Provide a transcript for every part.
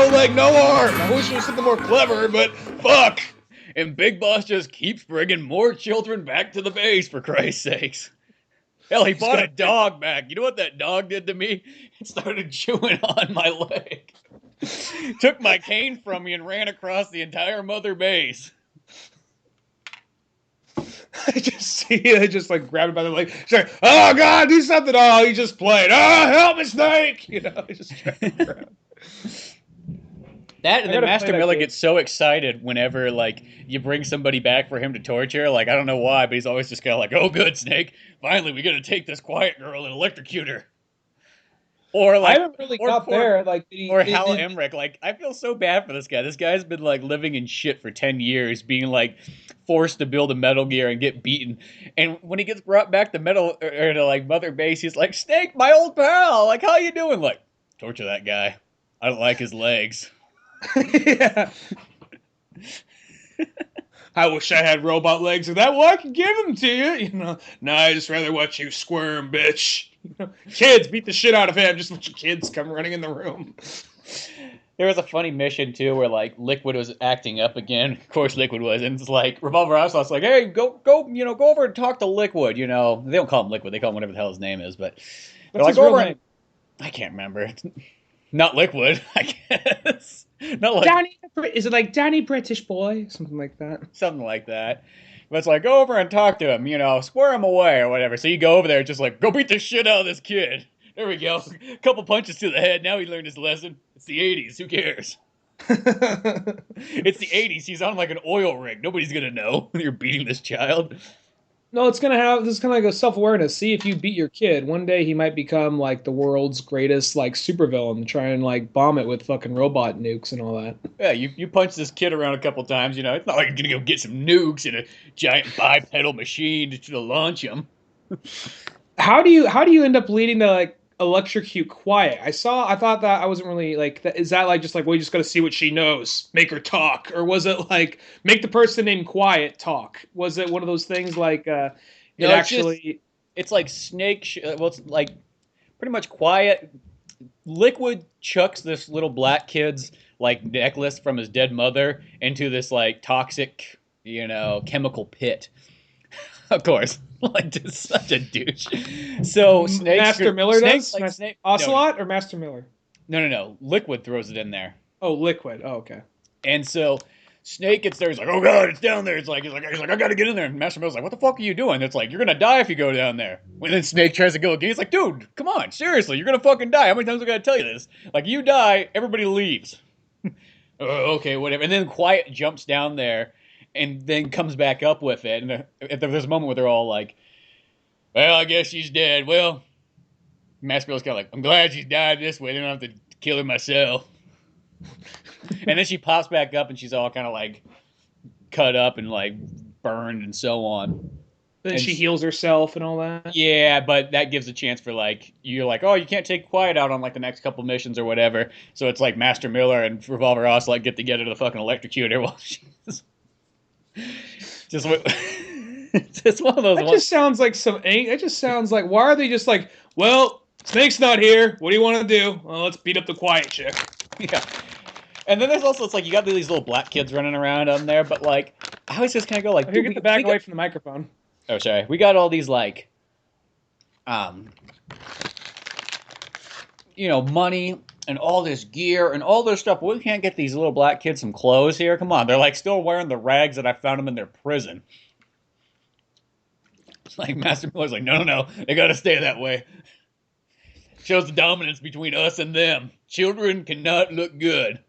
no leg, no arm. I wish there was something more clever, but fuck. And Big Boss just keeps bringing more children back to the base, for Christ's sakes. Hell, he bought a dog back. You know what that dog did to me? It started chewing on my leg. Took my cane from me and ran across the entire mother base. I just see it, just like grabbed it by the leg. She's like, oh God, do something. Oh, he just played. Oh, help me, Snake. You know, just trying to grab. That and then Master Miller gets so excited whenever like you bring somebody back for him to torture. Like I don't know why, but he's always just kind of like, "Oh, good, Snake! Finally, we got to take this quiet girl and electrocute her." Or like, I haven't really got there. Like, or Hal Emmerich. Like, I feel so bad for this guy. This guy's been like living in shit for 10 years, being like forced to build a Metal Gear and get beaten. And when he gets brought back to to like Mother Base, he's like, "Snake, my old pal. Like, how you doing?" Like, torture that guy. I don't like his legs. Yeah. I wish I had robot legs of that. Well, I could give them to you. You know, no, I just rather watch you squirm, bitch. You know, kids, beat the shit out of him. Just let your kids come running in the room. There was a funny mission too where like Liquid was acting up again. Of course, Liquid was, and it's like Revolver Ocelot's like, "Hey, go, go over and talk to Liquid." You know, they don't call him Liquid; they call him whatever the hell his name is. But what's his real name? I can't remember. Not Liquid, I guess. Not like Danny. Is it like Danny British Boy? Something like that. Something like that. But it's like, go over and talk to him, you know, square him away or whatever. So you go over there, just like, go beat the shit out of this kid. There we go. A couple punches to the head. Now he learned his lesson. It's the 80s. Who cares? It's the 80s. He's on like an oil rig. Nobody's going to know when you're beating this child. No, it's gonna have this kind of like a self-awareness. See if you beat your kid, one day he might become like the world's greatest like supervillain and try and like bomb it with fucking robot nukes and all that. Yeah, you punch this kid around a couple times, you know. It's not like you're gonna go get some nukes in a giant bipedal machine to launch him. How do you end up leading to like electrocute Quiet? I thought that I wasn't really like that. Is that like just like, well, you just got to see what she knows, make her talk, or was it like make the person named Quiet talk? Was it one of those things like it's like Snake? Well, it's like pretty much Quiet. Liquid chucks this little black kid's like necklace from his dead mother into this like toxic, you know, chemical pit. Of course. Like, just such a douche. So, Master Miller does? Like, Snake, Ocelot or Master Miller? No. Liquid throws it in there. Oh, Liquid. Oh, okay. And so, Snake gets there. He's like, "Oh, God, it's down there." He's like, "I got to get in there." And Master Miller's like, "What the fuck are you doing?" It's like, "You're going to die if you go down there." When then Snake tries to go again, he's like, "Dude, come on. Seriously, you're going to fucking die. How many times I got to tell you this? Like, you die, everybody leaves." Okay, whatever. And then Quiet jumps down there and then comes back up with it. And there's a moment where they're all like, "Well, I guess she's dead." Well, Master Miller's kind of like, "I'm glad she's died this way. Then I don't have to kill her myself." And then she pops back up and she's all kind of like cut up and like burned and so on. Then she heals herself and all that. Yeah, but that gives a chance for like, you're like, "Oh, you can't take Quiet out on like the next couple missions or whatever." So it's like Master Miller and Revolver Ocelot get together to fucking electrocute her while she's just it's one of those. That just sounds like it just sounds like, why are they just like, well, Snake's not here. What do you want to do? Well, let's beat up the Quiet chick. Yeah. And then there's also, it's like, you got these little black kids running around on there, but like, I always just kind of go like, "Dude, get the back away from the microphone." Oh, sorry. We got all these like, you know, money and all this gear and all this stuff. We can't get these little black kids some clothes here. Come on. They're like still wearing the rags that I found them in their prison. It's like Master Miller's like, no. They got to stay that way. Shows the dominance between us and them. Children cannot look good.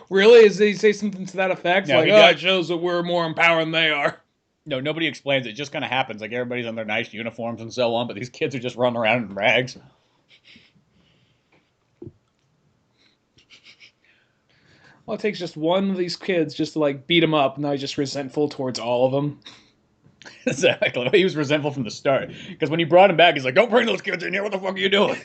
Really? Is they say something to that effect? No, like, it shows that we're more empowered than they are. No, nobody explains it. It just kind of happens. Like, everybody's in their nice uniforms and so on, but these kids are just running around in rags. Well, it takes just one of these kids just to like beat him up, and now he's just resentful towards all of them. Exactly. He was resentful from the start. Because when he brought him back, he's like, "Don't bring those kids in here. What the fuck are you doing?"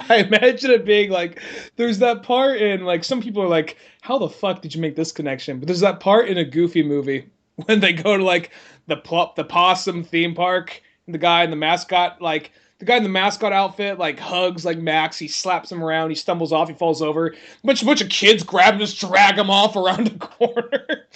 I imagine it being like, there's that part in, like, some people are like, how the fuck did you make this connection? But there's that part in a Goofy movie when they go to, like, the possum theme park, and the guy and the mascot, like, the guy in the mascot outfit like hugs like Max. He slaps him around. He stumbles off. He falls over. A bunch of kids grab him, just drag him off around the corner.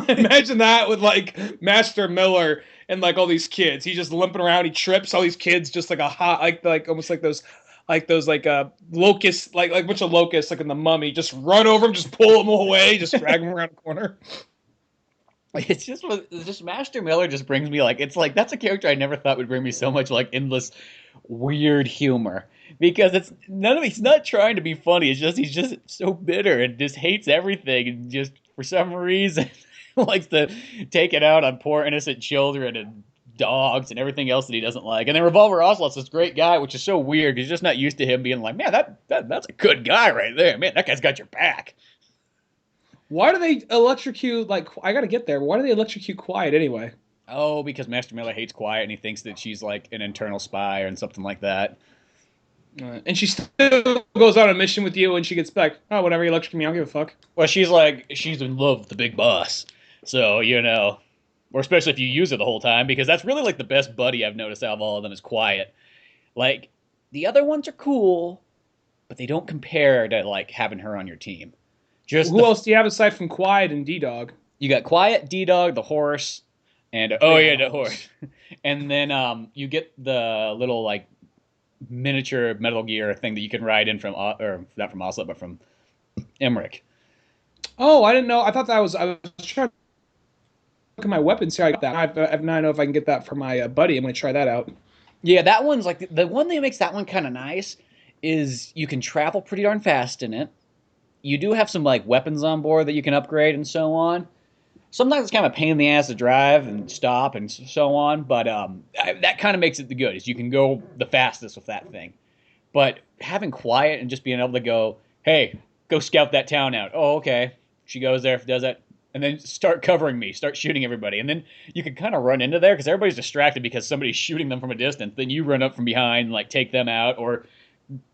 Imagine that with like Master Miller and like all these kids. He's just limping around. He trips. All these kids just like a hot like almost like those like locusts like a bunch of locusts like in the Mummy. Just run over him. Just pull him away. Just drag him around the corner. It's just Master Miller just brings me like, it's like that's a character I never thought would bring me so much like endless weird humor, because he's not trying to be funny. It's just he's just so bitter and just hates everything, and just for some reason likes to take it out on poor innocent children and dogs and everything else that he doesn't like. And then Revolver Ocelot's this great guy, which is so weird because you're just not used to him being like, man, that's a good guy right there, man, that guy's got your back. Why do they electrocute? Like, I gotta get there. Why do they electrocute Quiet anyway? Oh, because Master Miller hates Quiet and he thinks that she's like an internal spy or something like that. And she still goes on a mission with you, and she gets back. Oh, whatever, you electrocute me. I don't give a fuck. Well, she's in love with the big boss. So, or especially if you use it the whole time, because that's really like the best buddy I've noticed out of all of them is Quiet. Like, the other ones are cool, but they don't compare to like having her on your team. Who else do you have aside from Quiet and D-Dog? You got Quiet, D-Dog, the horse, and the horse. And then you get the little like miniature Metal Gear thing that you can ride in from, or not from Oslo, but from Emmerich. Oh, I didn't know. I was trying to look at my weapons here. I got that. I now know if I can get that for my buddy. I'm gonna try that out. Yeah, that one's like the one thing that makes that one kind of nice is you can travel pretty darn fast in it. You do have some like weapons on board that you can upgrade and so on. Sometimes it's kind of a pain in the ass to drive and stop and so on, but that kind of makes it the good, is you can go the fastest with that thing. But having Quiet and just being able to go, hey, go scout that town out. Oh, okay. She goes there, does that, and then start covering me, start shooting everybody. And then you can kind of run into there because everybody's distracted because somebody's shooting them from a distance. Then you run up from behind, like take them out, or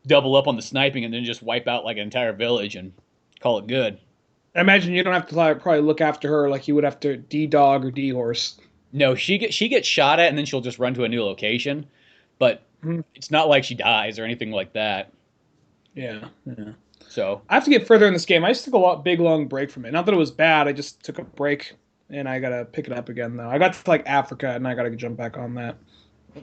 double up on the sniping and then just wipe out like an entire village and call it good. I imagine you don't have to probably look after her like you would after D-Dog or D-Horse. No, she gets shot at and then she'll just run to a new location, but it's not like she dies or anything like that. Yeah. So I have to get further in this game. I just took a big long break from it. Not that it was bad. I just took a break and I gotta pick it up again though. I got to like Africa and I gotta jump back on that.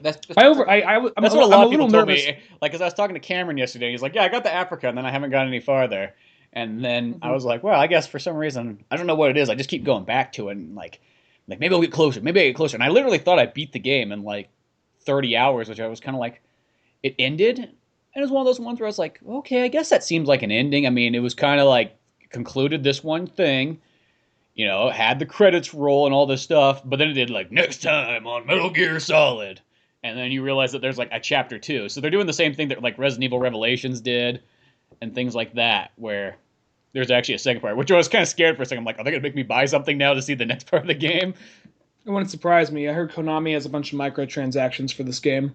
That's what a lot of people told nervous. me. Like, because I was talking to Cameron yesterday, he's like, "Yeah, I got to Africa, and then I haven't gone any farther." And then I was like, "Well, I guess for some reason, I don't know what it is. I just keep going back to it, and like maybe I'll get closer. Maybe I get closer." And I literally thought I beat the game in like 30 hours, which I was kind of like, it ended, and it was one of those ones where I was like, "Okay, I guess that seems like an ending." I mean, it was kind of like concluded this one thing. Had the credits roll and all this stuff, but then it did like next time on Metal Gear Solid. And then you realize that there's like a chapter 2. So they're doing the same thing that like Resident Evil Revelations did and things like that, where there's actually a second part, which I was kind of scared for a second. I'm like, are they going to make me buy something now to see the next part of the game? It wouldn't surprise me. I heard Konami has a bunch of microtransactions for this game.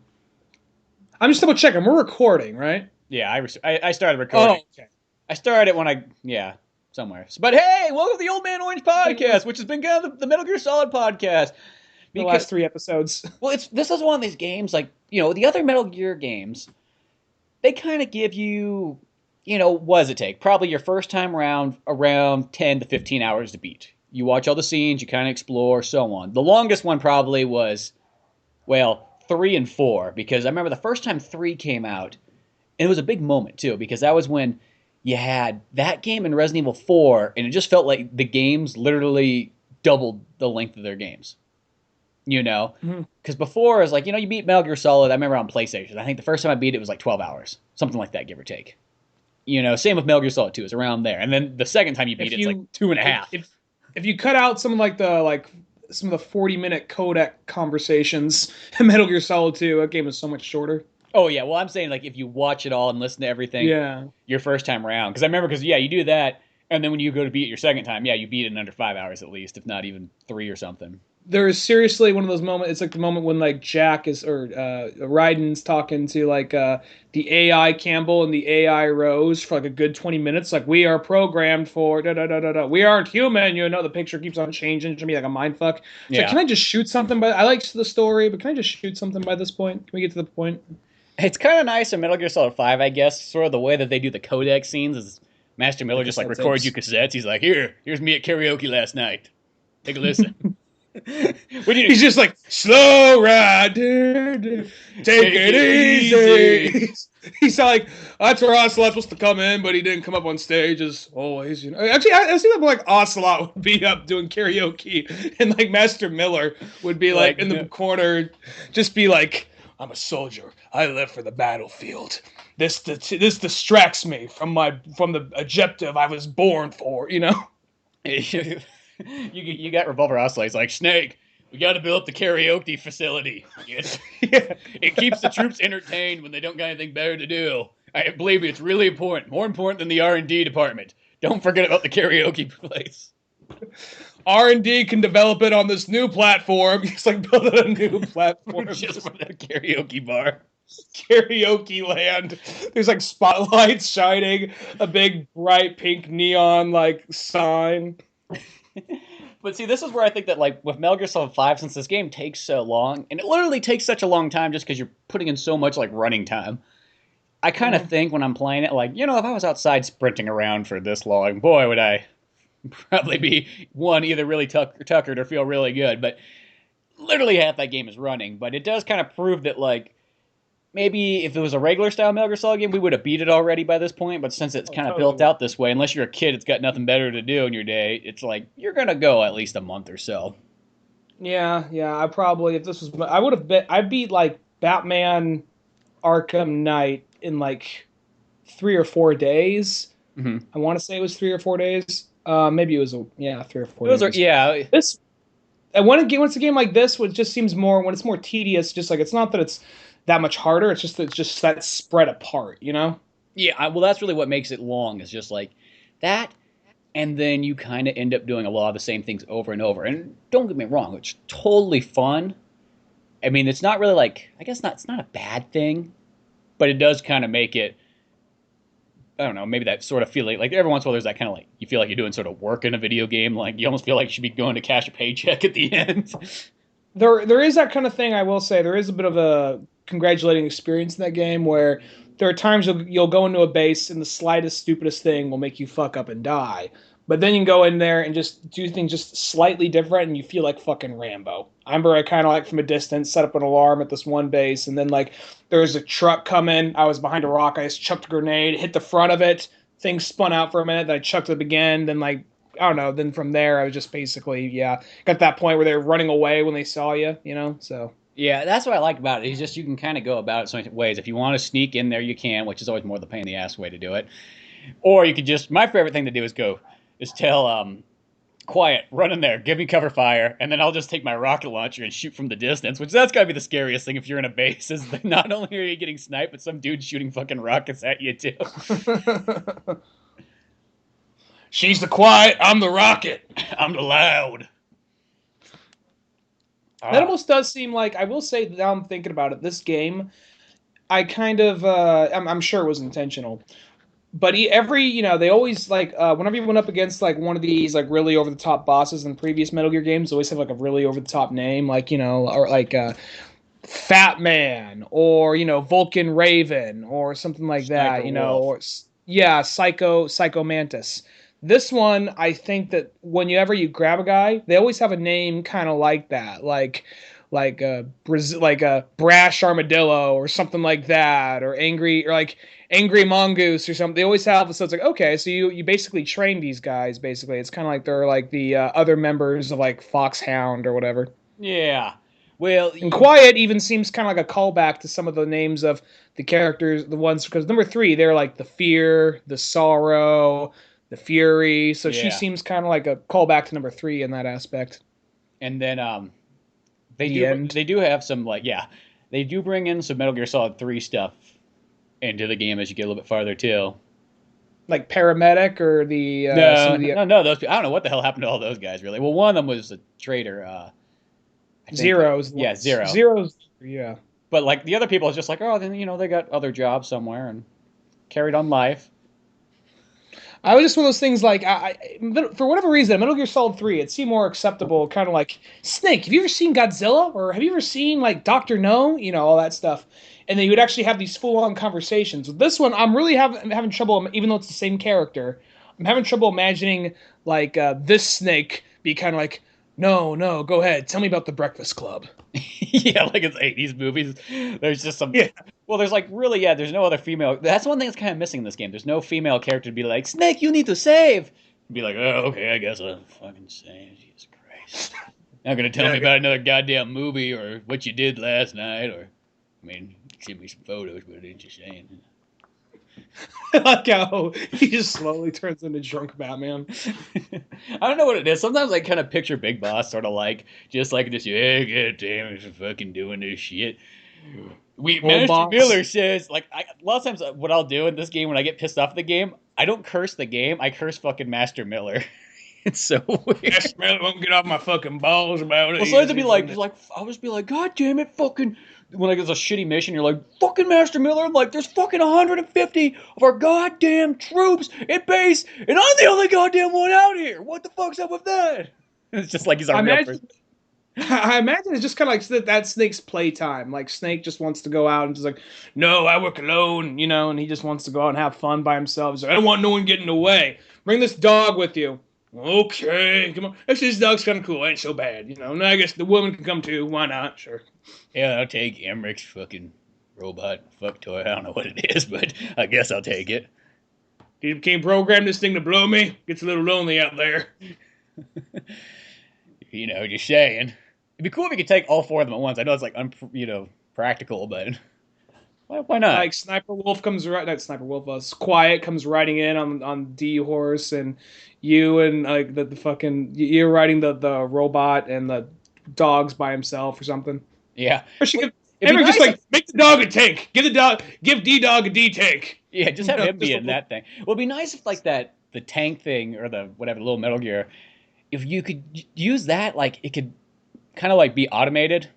I'm just double checking. We're recording, right? Yeah, I started recording. Oh, okay. I started it somewhere. But hey, welcome to the Old Man Orange podcast, which has been kind of the Metal Gear Solid podcast. The last 3 episodes. Well, this is one of these games, like, the other Metal Gear games, they kind of give you, what does it take? Probably your first time around 10 to 15 hours to beat. You watch all the scenes, you kind of explore, so on. The longest one probably was, 3 and 4, because I remember the first time 3 came out, and it was a big moment, too, because that was when you had that game and Resident Evil 4, and it just felt like the games literally doubled the length of their games. Because before it was like, you beat Metal Gear Solid. I remember on PlayStation. I think the first time I beat it was like 12 hours, something like that, give or take. Same with Metal Gear Solid 2. It's around there. And then the second time you beat it's like 2.5. If you cut out some of some of the 40-minute codec conversations in Metal Gear Solid 2, that game is so much shorter. Oh yeah, well I'm saying like if you watch it all and listen to everything, your first time around. Because I remember, you do that, and then when you go to beat it your second time, you beat it in under 5 hours at least, if not even 3 or something. There is seriously one of those moments. It's like the moment when like Jack Raiden's talking to like the AI Campbell and the AI Rose for like a good 20 minutes. Like, we are programmed for da da da da da. We aren't human. The picture keeps on changing to be like a mind fuck. It's like, can I just shoot something? I like the story, but can I just shoot something by this point? Can we get to the point? It's kind of nice in Metal Gear Solid 5, I guess. Sort of the way that they do the codec scenes is Master The Miller just like cassette records you tapes. cassettes. He's like, here's me at karaoke last night. Take a listen. What do you He's just like slow ride, take take it it easy? easy. He's like, that's where Ocelot's supposed to come in, but he didn't come up on stage as always. You know, actually, I see that like Ocelot would be up doing karaoke, and like Master Miller would be like Like, in the no, corner, just be like, "I'm a soldier. I live for the battlefield. This distracts me from the objective I was born for." You know. you got Revolver Ocelot. He's like, Snake, we got to build up the karaoke facility. Yeah. It keeps the troops entertained when they don't got anything better to do. Believe me, it's really important. More important than the R&D department. Don't forget about the karaoke place. R&D can develop it on this new platform. He's like building a new platform. Just for the karaoke bar. Karaoke land. There's like spotlights shining, a big bright pink neon like sign. But see, this is where I think that, like, with Metal Gear Solid 5, since this game takes so long, and it literally takes such a long time just because you're putting in so much, like, running time, I kind of think when I'm playing it, like, if I was outside sprinting around for this long, boy, would I probably be, one, either really tuckered or feel really good. But literally half that game is running. But it does kind of prove that, like, maybe if it was a regular style Metal Gear Solid game, we would have beat it already by this point. But since it's kind of built out this way, unless you're a kid, it's got nothing better to do in your day. It's like you're gonna go at least a month or so. Yeah. I probably, if this was, I would have bet I beat like Batman Arkham Knight in like 3 or 4 days. Mm-hmm. I want to say it was 3 or 4 days. Maybe it was 3 or 4 Those are days. yeah. This and once a game like this, it just seems more when it's more tedious. Just like it's not that it's that much harder. It's just that it's just that spread apart. You know. Yeah, well, that's really what makes it long. Is just like that, and then you kind of end up doing a lot of the same things over and over. And don't get me wrong, it's totally fun. I mean, it's not really like I guess not. It's not a bad thing, but it does kind of make it. I don't know, maybe that sort of feeling like every once in a while there's that kind of like you feel like you're doing sort of work in a video game. Like you almost feel like you should be going to cash a paycheck at the end. There is that kind of thing. I will say there is a bit of a congratulating experience in that game where there are times you'll go into a base and the slightest stupidest thing will make you fuck up and die. But then you can go in there and just do things just slightly different and you feel like fucking Rambo. I remember I kind of like from a distance set up an alarm at this one base and then like there was a truck coming. I was behind a rock. I just chucked a grenade, hit the front of it. Things spun out for a minute. Then I chucked it up again. Then like I don't know. Then from there, I was just basically, got that point where they were running away when they saw you, So Yeah, that's what I like about it. It's just you can kind of go about it so many ways. If you want to sneak in there, you can, which is always more the pain in the ass way to do it. Or you could just. My favorite thing to do is tell Quiet, run in there, give me cover fire, and then I'll just take my rocket launcher and shoot from the distance. Which that's gotta be the scariest thing if you're in a base. Is that not only are you getting sniped, but some dude shooting fucking rockets at you too. she's the quiet, I'm the rocket. I'm the loud. That almost does seem like I will say now I'm thinking about it. This game, I kind of I'm sure it was intentional, but they always like whenever you went up against like one of these like really over the top bosses in previous Metal Gear games, they always have like a really over the top name, like or like Fat Man or Vulcan Raven or something like that, Sniper Wolf. or yeah, Psycho Mantis. This one, I think that whenever you grab a guy, they always have a name kind of like that, like a like a brash armadillo or something like that, or angry mongoose or something. They always have, so it's like okay, so you basically train these guys. Basically, it's kind of like they're like the other members of like Foxhound or whatever. Yeah. Well, And Quiet even seems kind of like a callback to some of the names of the characters, the ones because number 3 they're like the fear, the sorrow, the fury. So she yeah. seems kind of like a callback to number 3 in that aspect. And then they The do end. they do have some like they do bring in some Metal Gear Solid 3 stuff into the game as you get a little bit farther too. Like paramedic or the some No, of the no, no. Those I don't know what the hell happened to all those guys really. Well, one of them was a traitor. I think, zeros. yeah, Zero. Zeros. Yeah. But like the other people, it's just like, oh, then they got other jobs somewhere and carried on life. I was just one of those things like for whatever reason, Metal Gear Solid 3, it seemed more acceptable. Kind of like Snake. Have you ever seen Godzilla or have you ever seen like Doctor No? All that stuff. and then you would actually have these full-on conversations. With this one, I'm really having trouble, even though it's the same character. I'm having trouble imagining like this Snake be kind of like, no, no, go ahead, tell me about the Breakfast Club. Yeah, like it's 80s movies. There's just some. Yeah, Well, there's like really, yeah. There's no other female. That's one thing that's kind of missing in this game. There's no female character to be like, Snake, you need to save. Be like, oh, okay, I guess I'll fucking save. Jesus Christ. Not gonna tell me about another goddamn movie or what you did last night, or I mean, give me some photos, but it ain't just saying. I like how he just slowly turns into drunk Batman. I don't know what it is. Sometimes I kind of picture Big Boss sort of like, just like this, yeah, god damn it, for fucking doing this shit. Master Boss. Miller says, like, a lot of times what I'll do in this game when I get pissed off at the game, I don't curse the game, I curse fucking Master Miller. It's so weird. Master Miller won't get off my fucking balls about it. Well, so I have to be like, I'll just be like, God damn it, fucking. When like it's a shitty mission, you're like, fucking Master Miller, like, there's fucking 150 of our goddamn troops at base, and I'm the only goddamn one out here. What the fuck's up with that? It's just like he's a real person. I imagine it's just kind of like that Snake's playtime. Like Snake just wants to go out and just like, no, I work alone, and he just wants to go out and have fun by himself. He's like, I don't want no one getting away. Bring this dog with you. Okay, come on. Actually, this dog's kind of cool. Ain't so bad, And I guess the woman can come too. Why not? Sure. Yeah, I'll take Emmerich's fucking robot fuck toy. I don't know what it is, but I guess I'll take it. You can't program this thing to blow me. Gets a little lonely out there. Just saying. It'd be cool if we could take all four of them at once. I know it's like, practical, but why not? Like Sniper Wolf comes right, not Sniper Wolf. Quiet comes riding in on D horse, and you and like the fucking you're riding the robot, and the dog's by himself or something. Yeah. Or she could. Nice just like make the dog a tank. Give D dog a D tank. Yeah, just have him be in that thing. Well, it'd be nice if like the tank thing or the whatever little Metal Gear, if you could use that, like it could kind of like be automated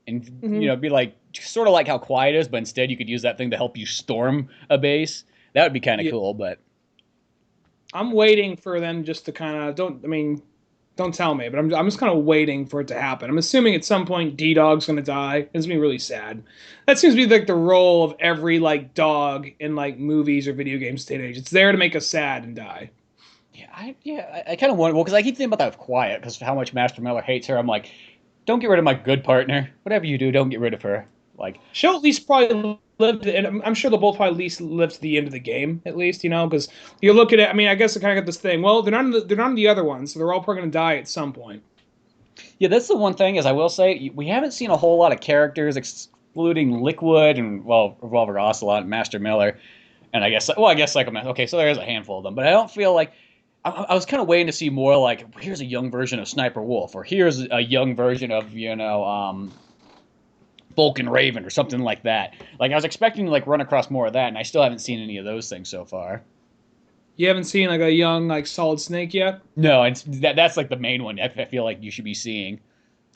and be like sort of like how Quiet is, but instead you could use that thing to help you storm a base. That would be kind of cool. But I'm waiting for them just to kind of don't tell me, but I'm just kind of waiting for it to happen. I'm assuming at some point D-Dog's going to die. It's going to be really sad. That seems to be like the role of every like dog in like movies or video games today. It's there to make us sad and die. Yeah, I kind of wonder, because I keep thinking about that with Quiet, because how much Master Miller hates her. I'm like, don't get rid of my good partner. Whatever you do, don't get rid of her. Like, she'll at least probably live, and I'm sure they'll both probably at least live to the end of the game, at least, because you look at it. I mean, I guess I kind of got this thing. Well, they're not in the other ones, so they're all probably going to die at some point. Yeah, that's the one thing, is I will say, we haven't seen a whole lot of characters, excluding Liquid and, Revolver Ocelot and Master Miller, and I guess Psycho Man. Okay, so there is a handful of them, but I don't feel like, I was kind of waiting to see more like, here's a young version of Sniper Wolf, or here's a young version of, Vulcan Raven or something like that. Like, I was expecting to like run across more of that, and I still haven't seen any of those things so far. You haven't seen like a young like Solid Snake yet? No, that's like the main one I feel like you should be seeing.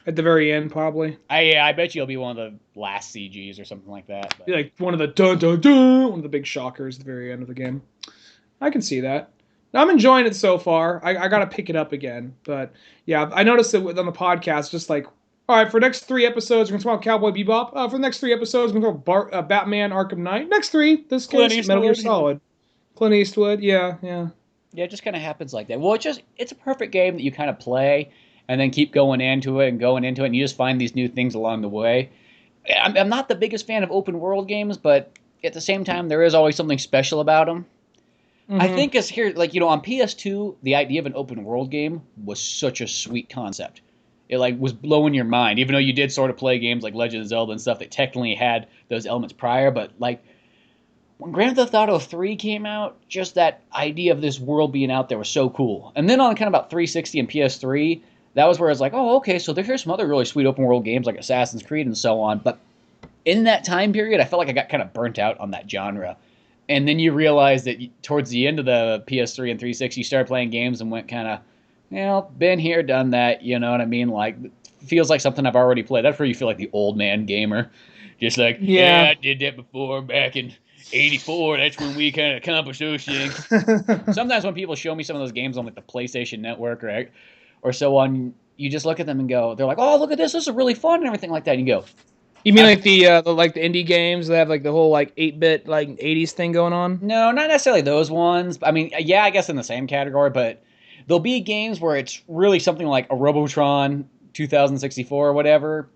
At the very end, probably. I bet you'll be one of the last CGs or something like that. But. Like one of the dun dun dun, one of the big shockers at the very end of the game. I can see that. I'm enjoying it so far. I got to pick it up again. But yeah, I noticed it on the podcast, just like, all right, for the next 3 episodes, we're going to talk about Cowboy Bebop. For the next 3 episodes, we're going to talk about Batman Arkham Knight. Next 3, this case, Metal Gear Solid. Clint Eastwood, yeah. Yeah, it just kind of happens like that. Well, it's a perfect game that you kind of play and then keep going into it, and you just find these new things along the way. I'm not the biggest fan of open world games, but at the same time, there is always something special about them. Mm-hmm. I think on PS2, the idea of an open world game was such a sweet concept. It like was blowing your mind, even though you did sort of play games like Legend of Zelda and stuff that technically had those elements prior. But like when Grand Theft Auto 3 came out, just that idea of this world being out there was so cool. And then on kind of about 360 and PS3, that was where I was like, oh, okay, so there's some other really sweet open world games like Assassin's Creed and so on. But in that time period, I felt like I got kind of burnt out on that genre. And then you realize that towards the end of the PS3 and 360, you started playing games and went kind of, been here, done that, you know what I mean? Like, feels like something I've already played. That's where you feel like the old man gamer. Just like, yeah I did that before back in 84. That's when we kind of accomplished those things. Sometimes when people show me some of those games on like the PlayStation Network or so on, you just look at them and go, they're like, oh, look at this. This is really fun and everything like that. And you go, You mean like the indie games that have like the whole like 8-bit like 80s thing going on? No, not necessarily those ones. I mean, yeah, I guess in the same category, but there'll be games where it's really something like a Robotron 2064 or whatever,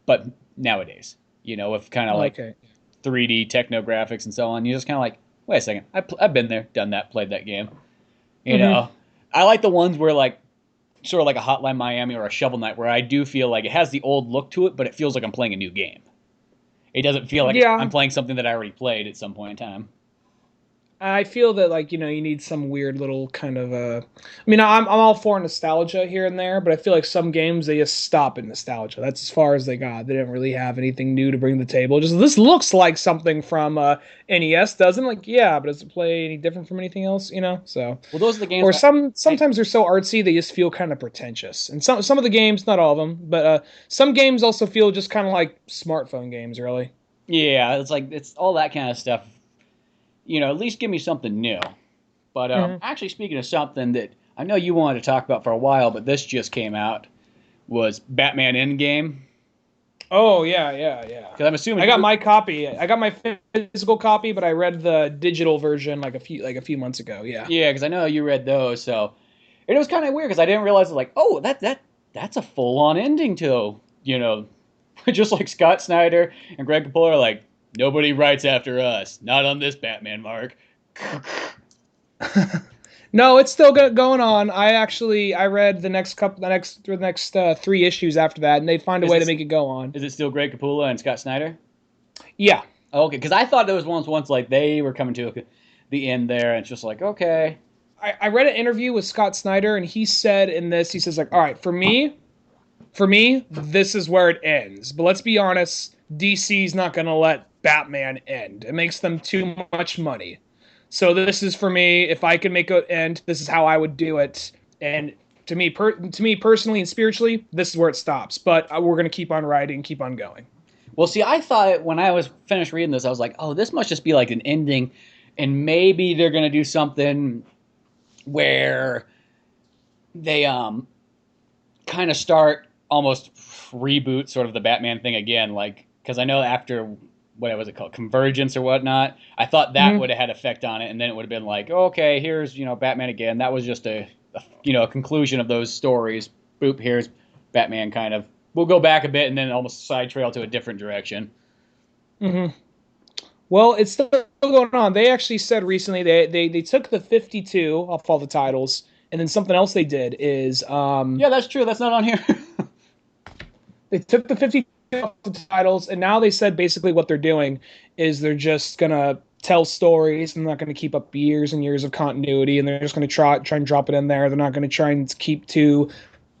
but nowadays, with kind of Oh, like okay. 3D techno graphics and so on. You're just kind of like, wait a second, I've been there, done that, played that game. You Hmm. know, I like the ones where like sort of like a Hotline Miami or a Shovel Knight, where I do feel like it has the old look to it, but it feels like I'm playing a new game. It doesn't feel like I'm Yeah, playing something that I already played at some point in time. I feel that like you need some weird little kind of I mean I'm all for nostalgia here and there, but I feel like some games they just stop at nostalgia. That's as far as they got. They didn't really have anything new to bring to the table. Just this looks like something from NES, doesn't like yeah, but does it play any different from anything else? So Well, those are the games or that I sometimes they're so artsy they just feel kind of pretentious. And some of the games, not all of them, but some games also feel just kind of like smartphone games, really. yeah, it's like it's all that kind of stuff. At least give me something new. But Hmm. actually, speaking of something that I know you wanted to talk about for a while, but this just came out, was Batman Endgame. Oh yeah, yeah, yeah. Because I'm assuming I got you, my copy. I got my physical copy, but I read the digital version like a few months ago. Yeah. yeah, because I know you read those. So and it was kind of weird because I didn't realize like, oh, that's a full on ending to just like Scott Snyder and Greg Capullo are like, nobody writes after us, not on this Batman, Mark. No, it's still going on. I read the next 3 issues after that, and they find a Is way to it make it go on. is it still Greg Capullo and Scott Snyder? Yeah, Okay, because I thought there was once like they were coming to the end there, and it's just like, okay, I read an interview with Scott Snyder, and he said in this, he says like, all right, for me, this is where it ends. But let's be honest, DC's not going to let Batman end. It makes them too much money. So this is for me. If I could make it end, this is how I would do it. And to me personally and spiritually, this is where it stops. But we're going to keep on writing, keep on going. well, see, I thought when I was finished reading this, I was like, oh, this must just be like an ending, and maybe they're gonna do something where they kind of start almost reboot sort of the Batman thing again, like because I know after what was it called, Convergence or whatnot, I thought that Mm-hmm. would have had effect on it, and then it would have been like, okay, here's Batman again. That was just a conclusion of those stories. Boop, here's Batman kind of. We'll go back a bit and then almost side trail to a different direction. Mm-hmm. Well, it's still going on. They actually said recently they took the 52 off all the titles, and then something else they did is Yeah, that's true. That's not on here. they took the 50 titles, and now they said basically what they're doing is they're just gonna tell stories and they're not going to keep up years and years of continuity, and they're just going to try and drop it in there. They're not going to try and keep too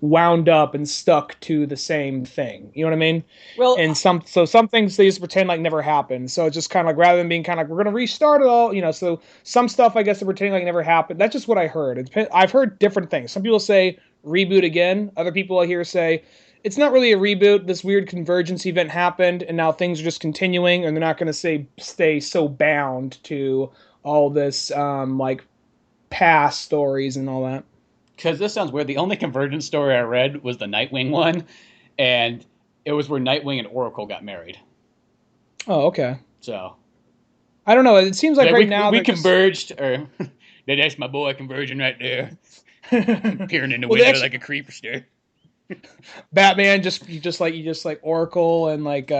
wound up and stuck to the same thing. You know what I mean? Well, And some things they just pretend like never happened. So it's just kind of like rather than being kind of like we're going to restart it all, So some stuff I guess they're pretending like never happened. That's just what I heard. I've heard different things. Some people say reboot again. Other people I hear say it's not really a reboot. This weird convergence event happened, and now things are just continuing, and they're not going to stay so bound to all this like past stories and all that. because this sounds weird. The only Convergence story I read was the Nightwing one, and it was where Nightwing and Oracle got married. Oh, okay. So I don't know. It seems like like right we now we they're just. converged, or that's my boy converging right there, peering in the Well, they window actually like a creepster. Batman you just like Oracle and like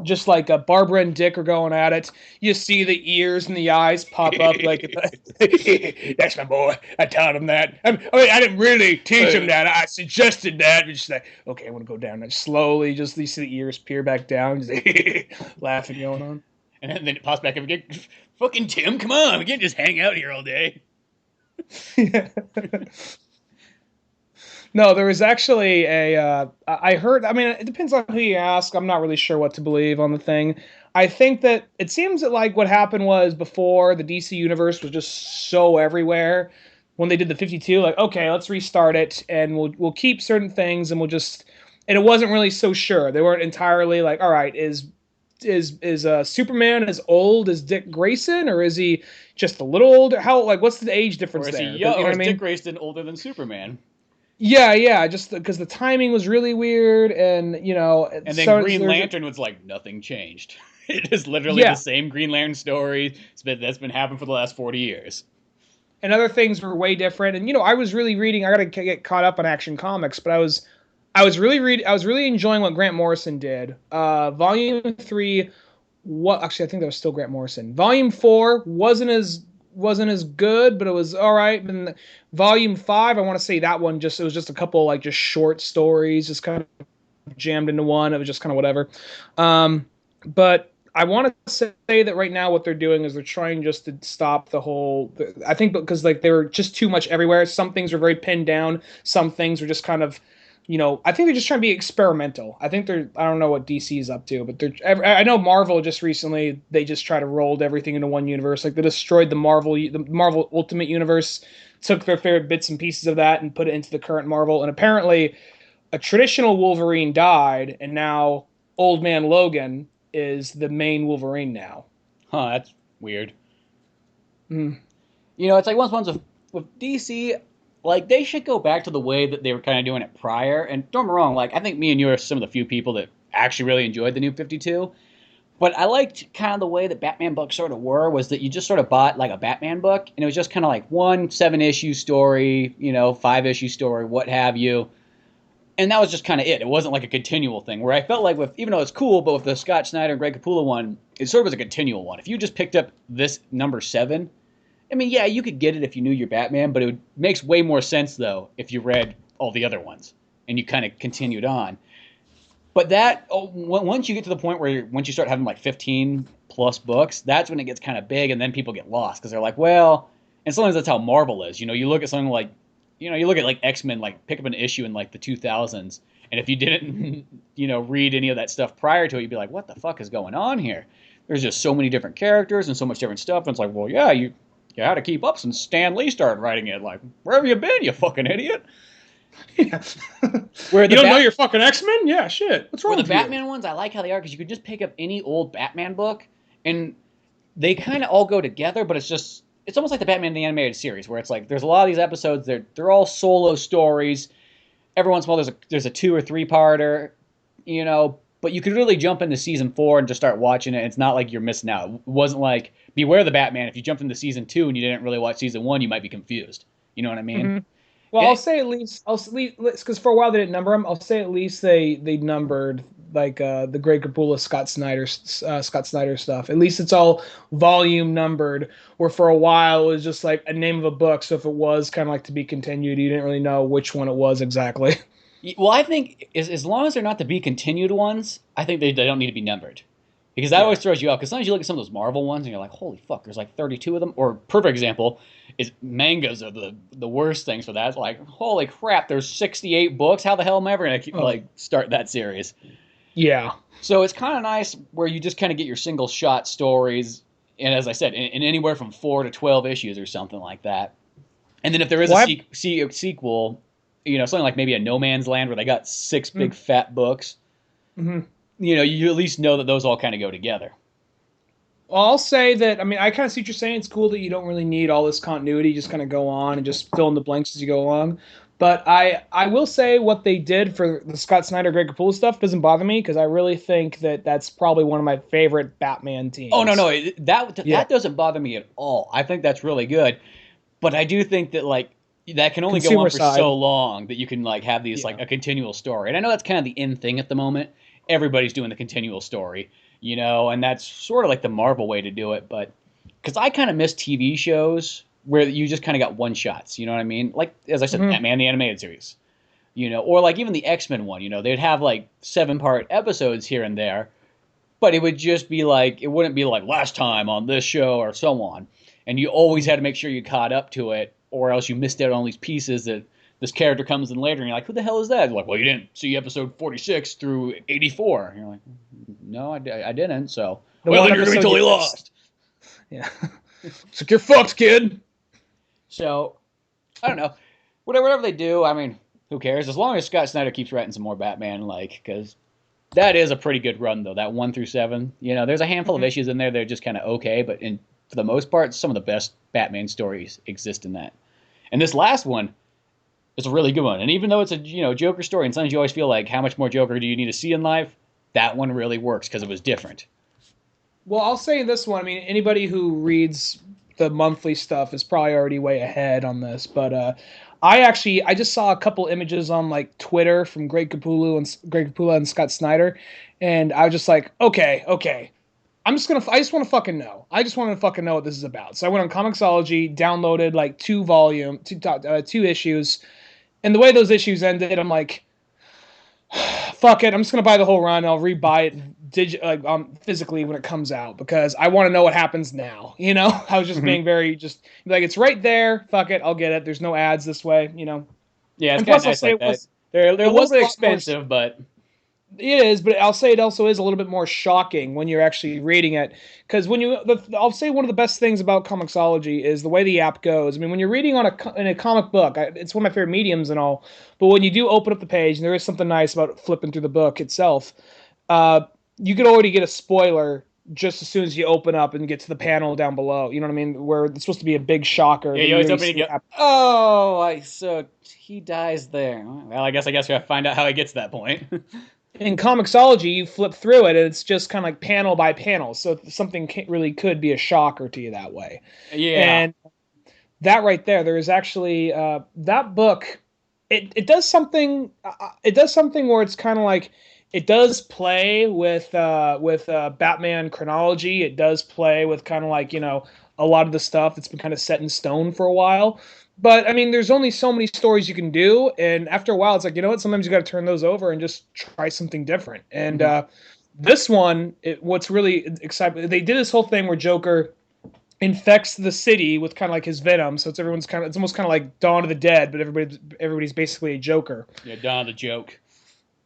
just like Barbara and Dick are going at it. You see the ears and the eyes pop up like that's my boy. I taught him that. I mean, I didn't really teach him that. I suggested that. Just like, okay, I want to go down. And slowly, just you see the ears peer back down, just laughing going on. And then it pops back up again. Fucking Tim, come on, we can't just hang out here all day. No, there was actually I heard. I mean, it depends on who you ask. I'm not really sure what to believe on the thing. I think that it seems that like what happened was before the DC universe was just so everywhere. When they did the 52, like okay, let's restart it, and we'll keep certain things, and we'll just. And it wasn't really so sure. They weren't entirely like, all right, is Superman as old as Dick Grayson, or is he just a little older? How like what's the age Or difference is he there? young? Because you Or know what is I Dick mean? Grayson older than Superman? Yeah, just because the timing was really weird, and And then so Green there's Lantern was like nothing changed. It is literally the yeah, same Green Lantern story that's been happening for the last 40 years. and other things were way different. And I was really reading. I got to get caught up on Action Comics, but I was really enjoying what Grant Morrison did. Volume 3, what actually I think that was still Grant Morrison. Volume 4 wasn't as good, but it was all right. And Volume 5, I want to say that one it was just a couple like just short stories, just kind of jammed into one. It was just kind of whatever. But I want to say that right now what they're doing is they're trying just to stop the whole. I think because like they were just too much everywhere. Some things were very pinned down. Some things were just kind of. I think they're just trying to be experimental. I think they're. I don't know what DC is up to, but they're. I know Marvel just recently they just tried to roll everything into one universe. Like they destroyed the Marvel Ultimate Universe, took their favorite bits and pieces of that and put it into the current Marvel, and apparently a traditional Wolverine died, and now Old Man Logan is the main Wolverine now. Huh, that's weird. Mm. It's like once with DC, like they should go back to the way that they were kind of doing it prior. And don't get me wrong, like I think me and you are some of the few people that actually really enjoyed the New 52. But I liked kind of the way that Batman books sort of were, was that you just sort of bought like a Batman book, and it was just kind of like one 7-issue story, 5-issue story, what have you. And that was just kind of it. It wasn't like a continual thing. Where I felt like even though it's cool, but with the Scott Snyder and Greg Capullo one, it sort of was a continual one. If you just picked up this number 7, I mean, yeah, you could get it if you knew your Batman, but makes way more sense though if you read all the other ones and you kind of continued on. But once you get to the point where once you start having like 15 plus books, that's when it gets kind of big, and then people get lost because they're like, well, and sometimes that's how Marvel is. You look at something like, you look at like X-Men, like pick up an issue in like the 2000s, and if you didn't, read any of that stuff prior to it, you'd be like, what the fuck is going on here? There's just so many different characters and so much different stuff, and it's like, well, yeah, you had to keep up since Stan Lee started writing it. Like, where have you been, you fucking idiot? Yeah. Where You don't know your fucking X-Men? Yeah, shit. What's wrong the with you? Batman ones, I like how they are because you could just pick up any old Batman book, and they kind of all go together. But it's almost like the Batman the Animated Series, where it's like there's a lot of these episodes. They're all solo stories. Every once in a while, there's a 2 or 3 parter, But you could really jump into season 4 and just start watching it. It's not like you're missing out. It wasn't like Beware the Batman. If you jumped into season 2 and you didn't really watch season 1, you might be confused. You know what I mean? Mm-hmm. Well, And I'll say at least because for a while they didn't number them. I'll say at least they numbered like the Greg Capullo Scott Snyder stuff. At least it's all volume numbered. Where for a while it was just like a name of a book. So if it was kind of like to be continued, you didn't really know which one it was exactly. well, I think as long as they're not the be continued ones, I think they don't need to be numbered. Because that Yeah. always throws you off. Because sometimes you look at some of those Marvel ones and you're like, holy fuck, there's like 32 of them. Or perfect example is mangas are the worst things for that. It's like, holy crap, there's 68 books. How the hell am I ever gonna Oh, start that series? yeah. So it's kind of nice where you just kind of get your single shot stories, and as I said, in anywhere from 4 to 12 issues or something like that. And then if there is Well, sequel, something like maybe a No Man's Land where they got 6 big mm, fat books, mhm. you at least know that those all kind of go together. Well, I'll say that. I mean, I kind of see what you're saying. It's cool that you don't really need all this continuity. Just kind of go on and just fill in the blanks as you go along. But I will say what they did for the Scott Snyder, Greg Capullo stuff doesn't bother me because I really think that that's probably one of my favorite Batman Oh no, teams. no, Yeah, that doesn't bother me at all. I think that's really good, but I do think that like that can only go on consumer for so side. long that you can like have these like Yeah. a continual story. And I know that's kind of the in thing at the moment. Everybody's doing the continual story, and that's sort of like the Marvel way to do it. But because I kind of miss TV shows where you just kind of got one shots. You know what I mean? Like as I said, Hmm. Batman the animated series. Or like even the X-Men one. They'd have like 7-part episodes here and there, but it would just be like it wouldn't be like last time on this show or so on, and you always had to make sure you caught up to it, or else you missed out on these pieces that this character comes in later, and you're like, who the hell is that? You're like, well, you didn't see episode 46 through 84. And you're like, no, I didn't. So, The well, one then you're gonna be episode you totally missed. lost. Yeah. It's like you're fucked, kid. So, I don't know. Whatever they do, I mean, who cares? As long as Scott Snyder keeps writing some more Batman, like, because that is a pretty good run, though. That 1 through 7. There's a handful of Mhm. issues in there that are just kind of okay, but for the most part, some of the best Batman stories exist in that. And this last one, It's a really good one. And even though it's a Joker story, and sometimes you always feel like, how much more Joker do you need to see in life? That one really works because it was different. Well, I'll say this one. I mean, anybody who reads the monthly stuff is probably already way ahead on this, but I just saw a couple images on like Twitter from Greg Capullo and Scott Snyder, and I was just like, okay, I just want to fucking know. I just want to fucking know what this is about. So I went on Comixology, downloaded like two issues, and the way those issues ended, I'm like, fuck it. I'm just gonna buy the whole run. I'll rebuy it physically when it comes out because I want to know what happens now. I was just Mm-hmm. being very just like it's right there. Fuck it, I'll get it. There's no ads this way. Yeah, it's And kind of plus I'll nice say like that. They're a it little was a bit lot more. expensive, but It is, but I'll say it also is a little bit more shocking when you're actually reading it. Because I'll say one of the best things about Comixology is the way the app goes. I mean, when you're reading in a comic book, it's one of my favorite mediums and all. But when you do open up the page, and there is something nice about flipping through the book itself, uh, you could already get a spoiler just as soon as you open up and get to the panel down below. You know what I mean? Where it's supposed to be a big shocker yeah, that you you always really open it see and go, happen. oh, so he dies there. Well, I guess we have to find out how he gets to that point. In Comixology, you flip through it, and it's just kind of like panel by panel. So something really could be a shocker to you that way. Yeah. And that right there is actually that book. It does something. It does something where it's kind of like it does play with Batman chronology. It does play with kind of like a lot of the stuff that's been kind of set in stone for a while. But I mean, there's only so many stories you can do, and after a while, it's like what? Sometimes you got to turn those over and just try something different. And Mm-hmm. this one, what's really exciting, they did this whole thing where Joker infects the city with kind of like his venom. So it's almost kind of like Dawn of the Dead, but everybody's basically a Joker, Yeah, Don the joke.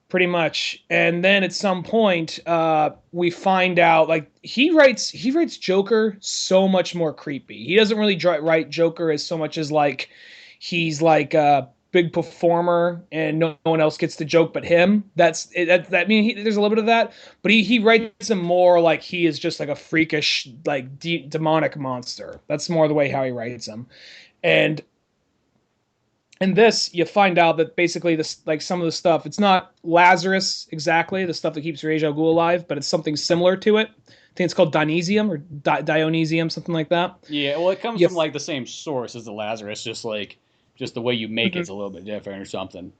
pretty much. And then at some point, we find out like he writes Joker so much more creepy. He doesn't really write Joker as so much as like he's like a big performer and no one else gets the joke but him. That's it. I mean, there's a little bit of that, but he writes him more like he is just like a freakish, like demonic monster. That's more the way how he writes him. And in this, you find out that basically this, like some of the stuff, it's not Lazarus exactly, the stuff that keeps Ra's al Ghul alive, but it's something similar to it. I think it's called Dionysium or Dionysium, something like that. Yeah, well, it comes You from like the same source as the Lazarus, just the way you make Mhm. it's a little bit different or something.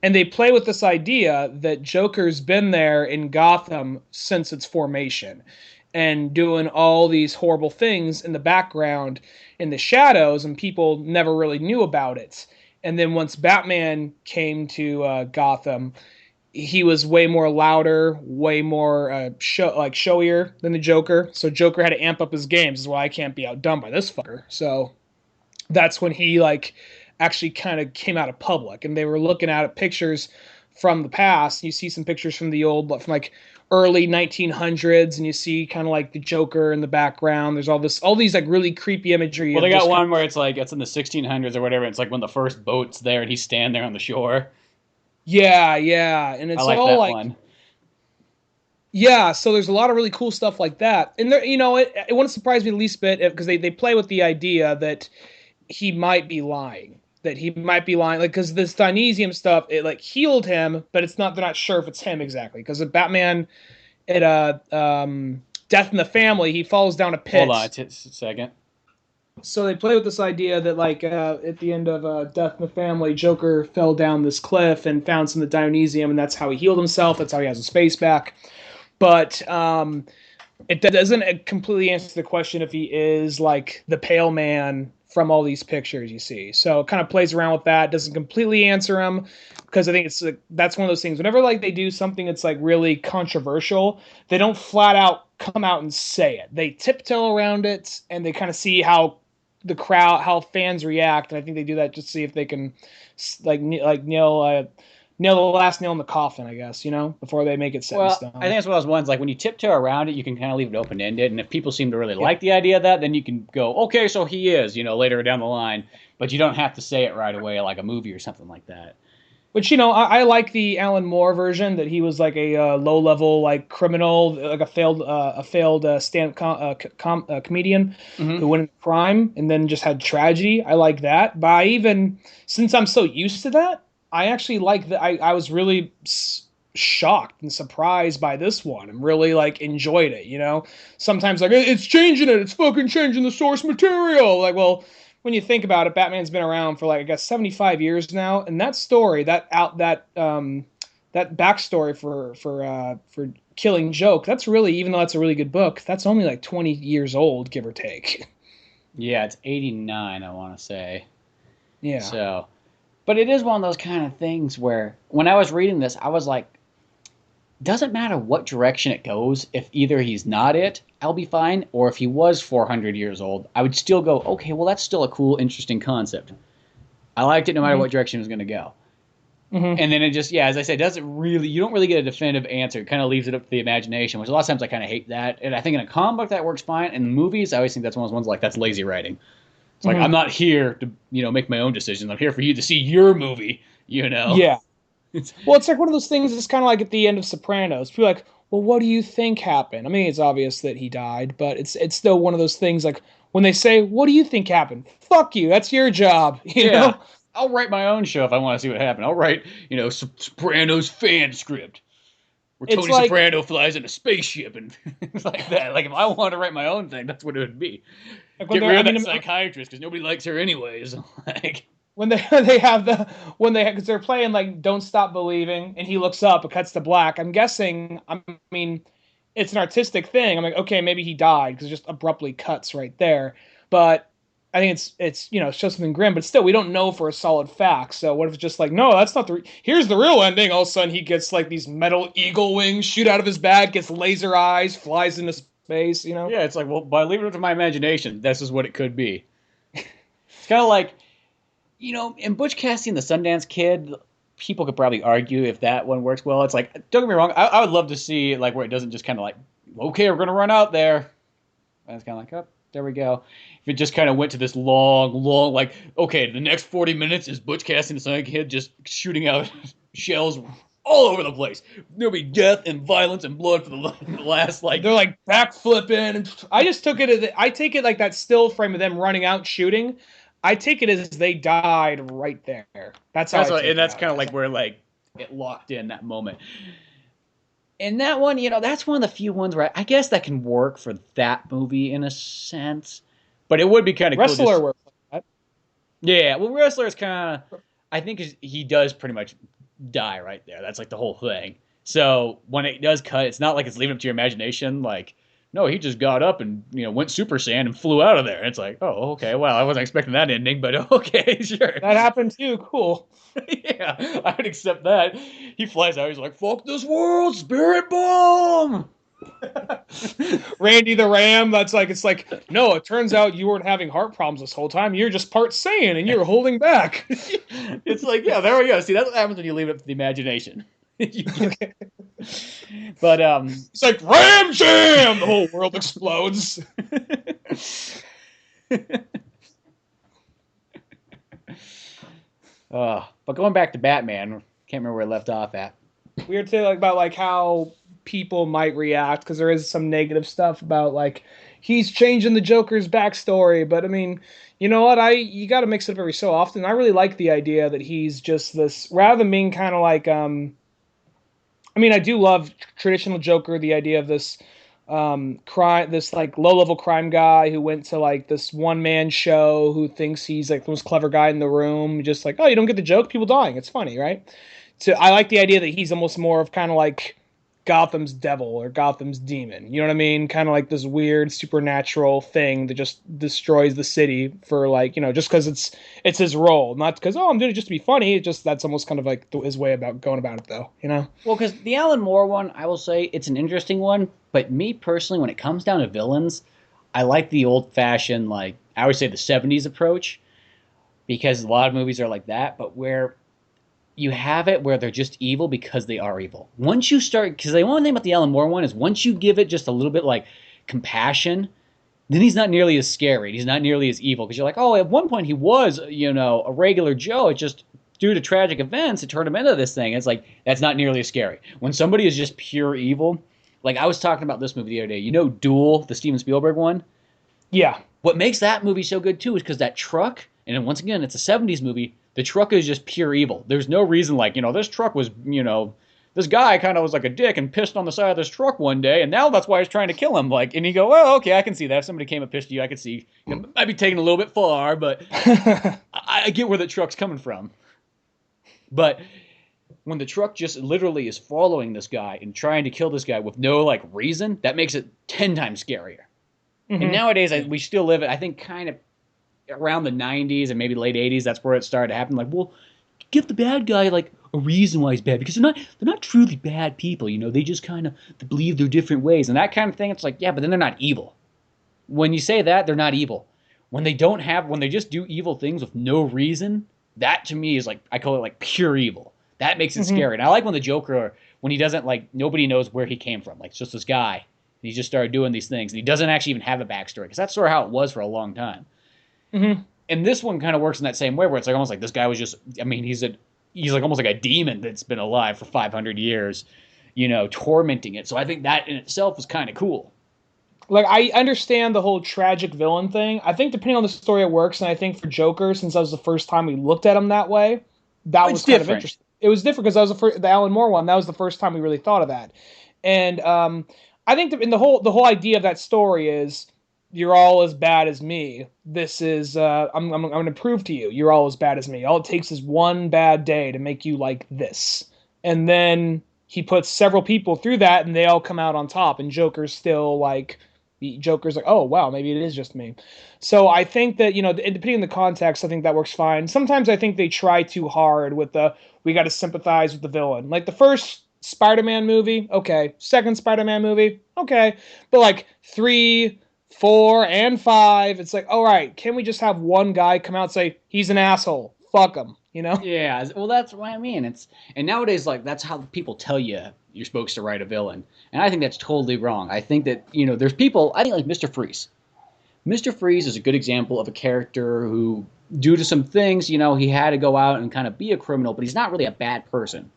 And they play with this idea that Joker's been there in Gotham since its formation and doing all these horrible things in the background in the shadows, and people never really knew about it. And then once Batman came to Gotham, he was way more louder, way more showier than the Joker. So Joker had to amp up his game. This is why I can't be outdone by this fucker. So that's when he like actually kind of came out of public, and they were looking at pictures from the past. You see some pictures from the old from like early 1900s, and you see kind of like the Joker in the background. There's all these like really creepy imagery Well, of they got just one where it's in the 1600s or whatever. It's like when the first boat's there and he's standing there on the shore. yeah, and I it's like all that like one. yeah. So there's a lot of really cool stuff like that, and there it wouldn't surprise me the least bit because they play with the idea that he might be lying. That he might be lying, like because this Dionysium stuff, it like healed him, but it's not. They're not sure if it's him exactly because Batman at Death in the Family, he falls down a Hold on pit. a second. So they play with this idea that like at the end of Death in the Family, Joker fell down this cliff and found some of the Dionysium, and that's how he healed himself. That's how he has his face back. But it doesn't completely answer the question if he is like the Pale Man from all these pictures you see. So it kind of plays around with that. Doesn't completely answer him because I think it's like, that's one of those things. Whenever like they do something that's like really controversial, they don't flat out come out and say it. They tiptoe around it and they kind of see the crowd, how fans react, and I think they do that just to see if they can nail the last nail in the coffin, I guess, before they make it set in Well, I think stone. that's one of those ones like when you tiptoe around it, you can kind of leave it open ended, and if people seem to really like the idea of that, then you can go, okay, so he is, later down the line, but you don't have to say it right away like a movie or something like that. But I like the Alan Moore version that he was like a low level like criminal, like a failed stand comedian Hmm. who went into crime and then just had tragedy. I like that. But since I'm so used to that, I actually like that. I was really shocked and surprised by this one and really like enjoyed it. Sometimes like it's changing it, it's fucking changing the source material. Like, well, when you think about it, Batman's been around for like I guess 75 years now, and that story, that backstory for Killing Joke, that's really, even though that's a really good book, that's only like 20 years old, give or take. Yeah, it's 89, I want to say. Yeah. So, but it is one of those kind of things where when I was reading this, I was like, doesn't matter what direction it goes. If either he's not it, I'll be fine, or if he was 400 years old, I would still go, okay, well, that's still a cool, interesting concept. I liked it no matter Hmm. what direction it was going to go. Hmm. And then it just, yeah, as I said, you don't really get a definitive answer. It kind of leaves it up to the imagination, which a lot of times I kind of hate that. And I think in a comic book that works fine. In movies, I always think that's one of those ones like, that's lazy writing. It's like, I'm Hmm. not here to, make my own decisions. I'm here for you to see your movie, you know? Yeah. It's, Well, it's like one of those things. It's kind of like at the end of Sopranos. People are like, well, what do you think happened? I mean, it's obvious that he died, but it's still one of those things. Like when they say, "What do you think happened?" Fuck you. That's your job. yeah, I'll write my own show if I want to see what happened. I'll write, Sopranos fan script where It's Tony like Soprano flies in a spaceship and things like that. Like, if I want to write my own thing, that's what it would be. like when Get they're. rid I of that mean, psychiatrist because nobody likes her anyways. Like, when they they have the when they because they're playing like "Don't Stop Believing" and he looks up, it cuts to black. I'm guessing. I mean, it's an artistic thing. I'm like, okay, maybe he died because it just abruptly cuts right there. But I think it's shows something grim, but still we don't know for a solid fact. So what if it's just like, no, that's not here's the real ending. All of a sudden he gets like these metal eagle wings shoot out of his back, gets laser eyes, flies into space. yeah, it's like, well, by leaving it to my imagination, this is what it could be. It's kind of like, in Butch Cassidy and the Sundance Kid, people could probably argue if that one works well. It's like, don't get me wrong, I would love to see like where it doesn't just kind of like, okay, we're gonna run out there. And it's kind of like, oh, there we go. If it just kind of went to this long, long, like, okay, the next 40 minutes is Butch Cassidy and the Sundance Kid just shooting out shells all over the place. There'll be death and violence and blood for the last like. They're like backflipping. And I just took it as I take it like that still frame of them running out shooting. I take it as they died right there. That's how That's I what, take and it that's out kind of as. like where like it locked in that moment. And that one, that's one of the few ones where I guess that can work for that movie in a sense. But it would be kind of cool Wrestler just. works like Yeah, well, Wrestler is kind of. I think he does pretty much die right there. That's like the whole thing. So when it does cut, it's not like it's leaving up to your imagination. Like, no, he just got up and went Super Saiyan and flew out of there. It's like, oh, okay, well, I wasn't expecting that ending, but okay, sure. that happened too. Cool. Yeah, I would accept that. He flies out. He's like, "Fuck this world, spirit bomb." Randy the Ram. That's like it's like no. It turns out you weren't having heart problems this whole time. You're just part Saiyan and you're holding back. It's like, yeah, there we go. See, that's what happens when you leave it up to the imagination. But It's like Ram Jam. The whole world explodes. but going back to Batman, can't remember where I left off at. We were talking about like how people might react because there is some negative stuff about like he's changing the Joker's backstory. But I mean, you know what? You got to mix it up every so often. I really like the idea that he's just this rather than being kind of like I mean, I do love traditional Joker. The idea of this crime, this like low level crime guy who went to like this one man show who thinks he's like the most clever guy in the room. Just like, oh, you don't get the joke, people dying. It's funny, right? So I like the idea that he's almost more of kind of like Gotham's devil or Gotham's demon. You know what I mean? Kind of like this weird supernatural thing that just destroys the city for like, just because it's his role, not because I'm doing it just to be funny. It just that's almost kind of like his way about going about it, though. Well, because the Alan Moore one, I will say it's an interesting one. But me personally, when it comes down to villains, I like the old fashioned, like I would say the '70s approach, because a lot of movies are like that. But where you have it where they're just evil because they are evil. Once you start, because the one thing about the Alan Moore one is once you give it just a little bit like compassion, then he's not nearly as scary. He's not nearly as evil because you're like, oh, at one point he was, a regular Joe. It just due to tragic events, it turned him into this thing. It's like, that's not nearly as scary. When somebody is just pure evil, like I was talking about this movie the other day. You know Duel, the Steven Spielberg one? Yeah. What makes that movie so good too is because that truck, and once again, it's a 70s movie, the truck is just pure evil. There's no reason like, this truck was, this guy kind of was like a dick and pissed on the side of this truck one day, and now that's why he's trying to kill him. Like, and you go, well, okay, I can see that. If somebody came and pissed you, I could see. It might be taken a little bit far, but I get where the truck's coming from. But when the truck just literally is following this guy and trying to kill this guy with no like reason, that makes it 10 times scarier. Mm-hmm. And nowadays, we still live it, I think, kind of around the 90s and maybe late 80s. That's where it started to happen. Like, well, give the bad guy like a reason why he's bad, because they're not truly bad people. They just kind of believe their different ways and that kind of thing. It's like, yeah, but then they're not evil. When you say that, they're not evil. When they just do evil things with no reason, that to me is like, I call it like pure evil. That makes it scary. And I like when the Joker, when he doesn't like, nobody knows where he came from. Like, it's just this guy. And he just started doing these things. And he doesn't actually even have a backstory. Because that's sort of how it was for a long time. Mm-hmm. And this one kind of works in that same way where it's like almost like this guy was just, he's like almost like a demon that's been alive for 500 years, tormenting it. So I think that in itself is kind of cool. Like, I understand the whole tragic villain thing. I think depending on the story it works. And I think for Joker, since that was the first time we looked at him that way, that was kind of interesting. It was different because that was the Alan Moore one. That was the first time we really thought of that. And I think in the whole idea of that story is, you're all as bad as me. This is I'm going to prove to you you're all as bad as me. All it takes is one bad day to make you like this. And then he puts several people through that and they all come out on top, and Joker's like, oh wow, maybe it is just me. So I think that, depending on the context, I think that works fine. Sometimes I think they try too hard with we got to sympathize with the villain. Like the first Spider-Man movie, okay. Second Spider-Man movie, okay. But like 3, 4, and 5, it's like, all right, can we just have one guy come out and say, he's an asshole, fuck him, Yeah, well, that's what I mean. And nowadays, like, that's how people tell you you're supposed to write a villain. And I think that's totally wrong. I think that, there's people, I think like Mr. Freeze. Mr. Freeze is a good example of a character who, due to some things, he had to go out and kind of be a criminal, but he's not really a bad person.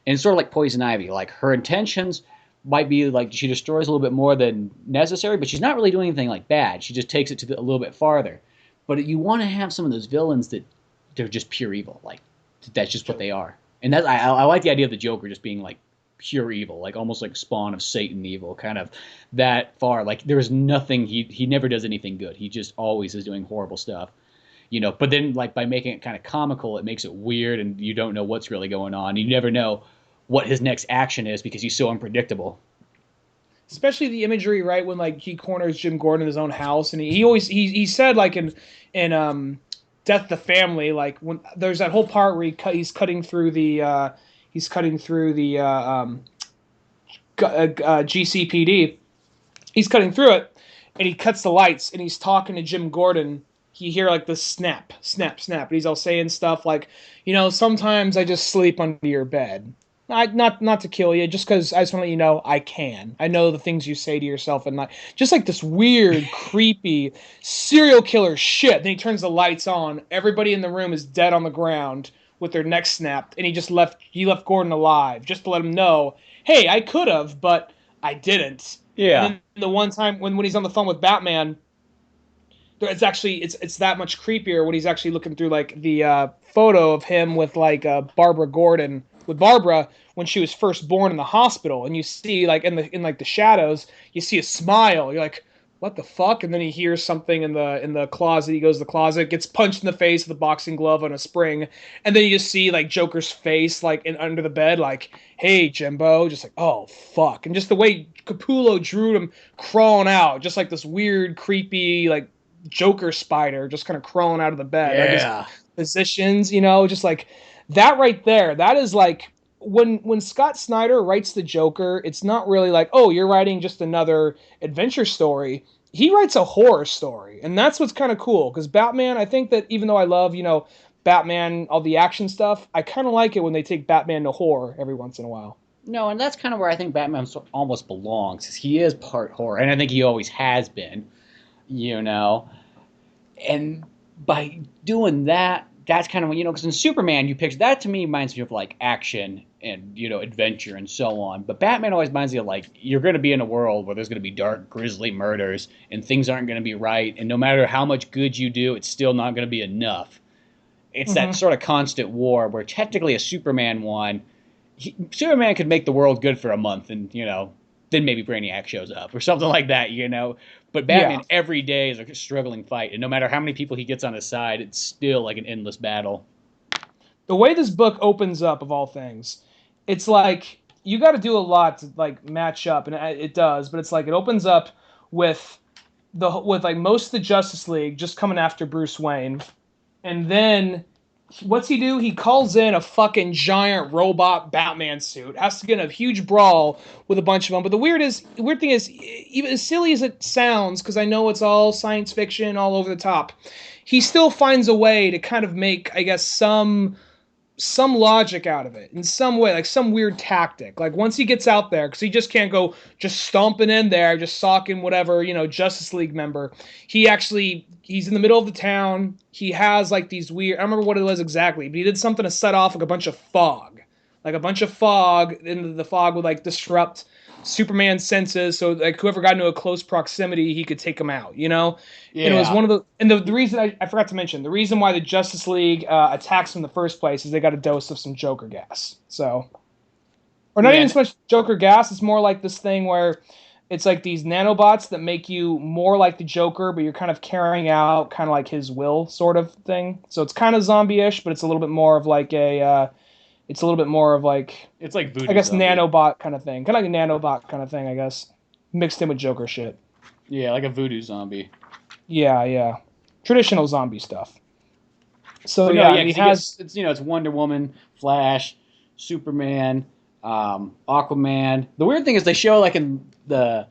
And it's sort of like Poison Ivy. Like, her intentions might be like she destroys a little bit more than necessary, but she's not really doing anything like bad. She just takes it to a little bit farther. But you want to have some of those villains that they're just pure evil. Like, that's just what they are. And that's I like the idea of the Joker just being like pure evil, like almost like spawn of Satan evil, kind of that far. Like, there's nothing, he never does anything good. He just always is doing horrible stuff. But then like by making it kind of comical, it makes it weird and you don't know what's really going on. You never know what his next action is because he's so unpredictable. Especially the imagery, right, when like he corners Jim Gordon in his own house, and he said like in Death of the Family, like when there's that whole part where he's cutting through the GCPD, he's cutting through it, and he cuts the lights, and he's talking to Jim Gordon. You hear like the snap, snap, snap, and he's all saying stuff like, sometimes I just sleep under your bed. Not to kill you, just because I just want to let you know I can. I know the things you say to yourself at night. Just like this weird, creepy, serial killer shit. Then he turns the lights on. Everybody in the room is dead on the ground with their necks snapped, and he left Gordon alive just to let him know, hey, I could have, but I didn't. Yeah. And then the one time when he's on the phone with Batman, it's actually it's that much creepier when he's actually looking through like the photo of him with like Barbara Gordon. With Barbara when she was first born in the hospital, and you see like in the shadows, you see a smile. You're like, what the fuck? And then he hears something in the closet. He goes to the closet, gets punched in the face with a boxing glove on a spring, and then you just see like Joker's face like under the bed, like, hey Jimbo, just like, oh fuck, and just the way Capullo drew him crawling out, just like this weird, creepy like Joker spider, just kind of crawling out of the bed. Yeah. Like his positions, just like. That right there, that is like when Scott Snyder writes the Joker, it's not really like, oh, you're writing just another adventure story. He writes a horror story, and that's what's kind of cool. Because Batman, I think that even though I love, Batman, all the action stuff, I kind of like it when they take Batman to horror every once in a while. No, and that's kind of where I think Batman almost belongs. He is part horror, and I think he always has been, And by doing that, that's kind of, because in Superman, you picture that, to me reminds me of like action and, adventure and so on. But Batman always reminds me of like, you're going to be in a world where there's going to be dark, grisly murders and things aren't going to be right. And no matter how much good you do, it's still not going to be enough. It's that sort of constant war where technically a Superman one, Superman could make the world good for a month and, then maybe Brainiac shows up or something like that. But Batman every day is a struggling fight. And no matter how many people he gets on his side, it's still like an endless battle. The way this book opens up, of all things, it's like you got to do a lot to like match up, and it does. But it's like it opens up with like most of the Justice League just coming after Bruce Wayne, and then what's he do? He calls in a fucking giant robot Batman suit. Has to get in a huge brawl with a bunch of them. But the weird thing is, even as silly as it sounds, because I know it's all science fiction, all over the top, he still finds a way to kind of make, I guess, some logic out of it in some way, like some weird tactic. Like once he gets out there, because he just can't go just stomping in there, just socking whatever, Justice League member. He's in the middle of the town. He has like these weird, I don't remember what it was exactly, but he did something to set off like a bunch of fog. And the fog would like disrupt Superman's senses, so like whoever got into a close proximity, he could take him out, Yeah. And it was one of the reason I forgot to mention, the reason why the Justice League attacks him in the first place is they got a dose of some Joker gas. So, or not even so much Joker gas, it's more like this thing where it's like these nanobots that make you more like the Joker, but you're kind of carrying out kind of like his will sort of thing. So it's kind of zombie-ish, but it's a little bit more of like it's like voodoo, I guess, zombie. Nanobot kind of thing. Kind of like a nanobot kind of thing, I guess. Mixed in with Joker shit. Yeah, like a voodoo zombie. Yeah. Traditional zombie stuff. So it's Wonder Woman, Flash, Superman, Aquaman. The weird thing is they show, like in the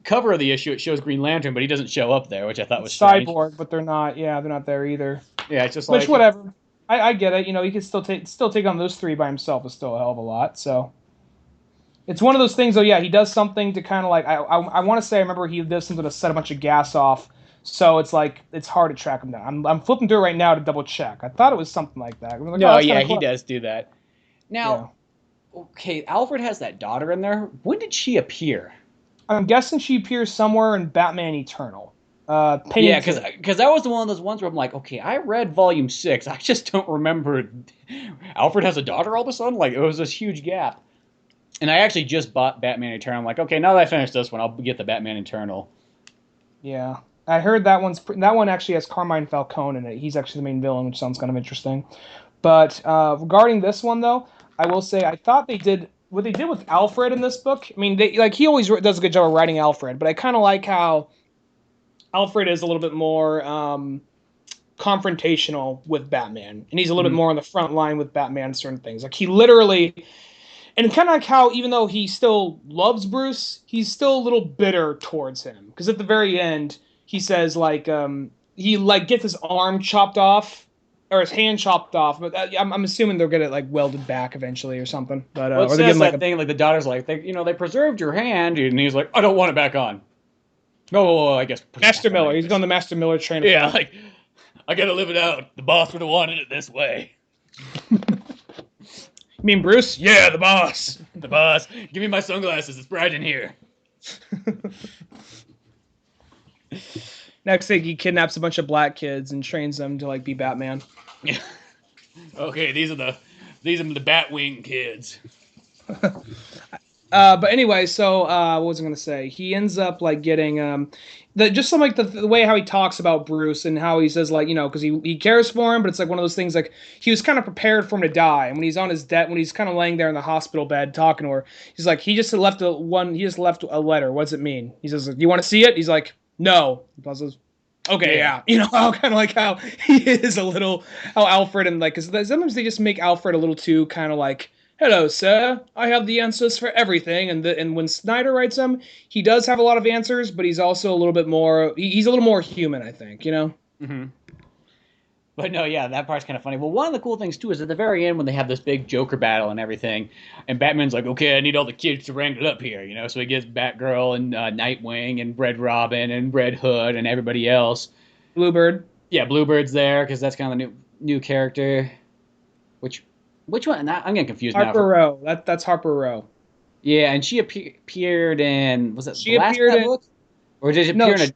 cover of the issue, it shows Green Lantern, but he doesn't show up there, which I thought was strange. Cyborg, but they're not. Yeah, they're not there either. Yeah, it's just like, which whatever. I get it. He can still take on those three by himself is still a hell of a lot. So it's one of those things. Oh yeah, he does something to kind of like I want to say I remember he does something to set a bunch of gas off. So it's like it's hard to track him down. I'm flipping through it right now to double check. I thought it was something like that. Like, he does do that. Now, okay, Alfred has that daughter in there. When did she appear? I'm guessing she appears somewhere in Batman Eternal. Because that was one of those ones where I'm like, okay, I read Volume 6. I just don't remember Alfred has a daughter all of a sudden. Like, it was this huge gap. And I actually just bought Batman Eternal. I'm like, okay, now that I finished this one, I'll get the Batman Eternal. Yeah. I heard that one actually has Carmine Falcone in it. He's actually the main villain, which sounds kind of interesting. But regarding this one, though, I will say I thought what they did with Alfred in this book. I mean, he always does a good job of writing Alfred, but I kind of like how Alfred is a little bit more confrontational with Batman, and he's a little bit more on the front line with Batman and certain things. Like he literally, and kind of like how even though he still loves Bruce, he's still a little bitter towards him. Because at the very end, he says like he like gets his arm chopped off or his hand chopped off, but I'm assuming they'll get it like welded back eventually or something. But or they get like thing like the daughter's like they preserved your hand, and he's like, I don't want it back on. No, I guess Master Miller. He's going the Master Miller train. Yeah, like I gotta live it out. The boss would have wanted it this way. You mean Bruce? Yeah, the boss. The boss. Give me my sunglasses. It's bright in here. Next thing, he kidnaps a bunch of black kids and trains them to like be Batman. Yeah. Okay, these are the Batwing kids. But anyway, so what was I going to say? He ends up like getting just some like the way how he talks about Bruce and how he says like because he cares for him, but it's like one of those things like he was kind of prepared for him to die, and when he's on his when he's kind of laying there in the hospital bed talking to her, he's like he just left a letter. What does it mean? He says, "Do you want to see it?" He's like, "No." He says, okay, yeah. How kind of like how he is a little how Alfred and like because sometimes they just make Alfred a little too kind of like, hello, sir. I have the answers for everything. And when Snyder writes them, he does have a lot of answers, but he's also a little bit more. He's a little more human, I think. Mm-hmm. But no, yeah, that part's kind of funny. Well, one of the cool things too is at the very end when they have this big Joker battle and everything, and Batman's like, "Okay, I need all the kids to wrangle up here," So he gets Batgirl and Nightwing and Red Robin and Red Hood and everybody else. Bluebird. Yeah, Bluebird's there because that's kind of the new. new character. Which which one? I'm getting confused now. Harper Row. That's Harper Row. Yeah, and she appeared in, was it the She last of appeared that in book, or did she no, appear in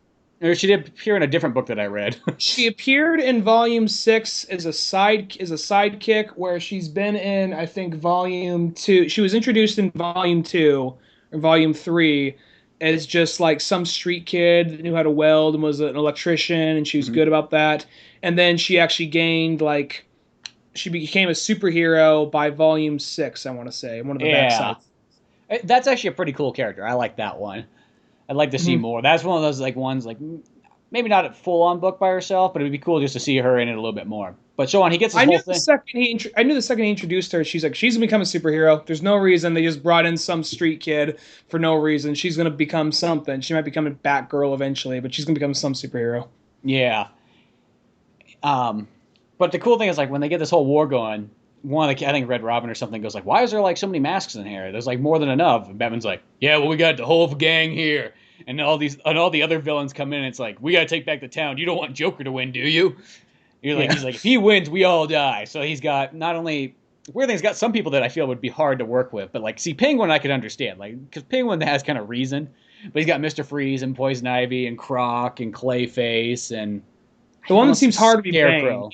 or she did appear in a different book that I read? she appeared in volume 6 as a sidekick, where she's been in, I think, volume 2. She was introduced in volume 2 or volume 3 as just like some street kid that knew how to weld and was an electrician, and she was Mhm. good about that. And then she actually gained like she became a superhero by volume 6, I want to say, one of the back Yeah, sides. that's actually a pretty cool character. I like that one. I'd like to see Mhm. more. That's one of those like ones like maybe not a full on book by herself, but it'd be cool just to see her in it a little bit more. But Sean, he gets this I whole knew thing. I knew the second he introduced her, she's gonna become a superhero. There's no reason they just brought in some street kid for no reason. She's gonna become something. She might become a Batgirl eventually, but she's gonna become some superhero. Yeah. Um, but the cool thing is like when they get this whole war going, one of the I think Red Robin or something goes like, "Why is there like so many masks in here? There's like more than enough." And Batman's like, "Yeah, well we got the whole gang here." And all the other villains come in and it's like, "We got to take back the town. You don't want Joker to win, do you?" You're like, Yeah. he's like, "If he wins, we all die." So he's got not only weird thing, he's got some people that I feel would be hard to work with, but like see Penguin I could understand. Like cuz Penguin has kind of reason, but he's got Mr. Freeze and Poison Ivy and Croc and Clayface and The he one that wants some seems hard to be Bane. Scarecrow.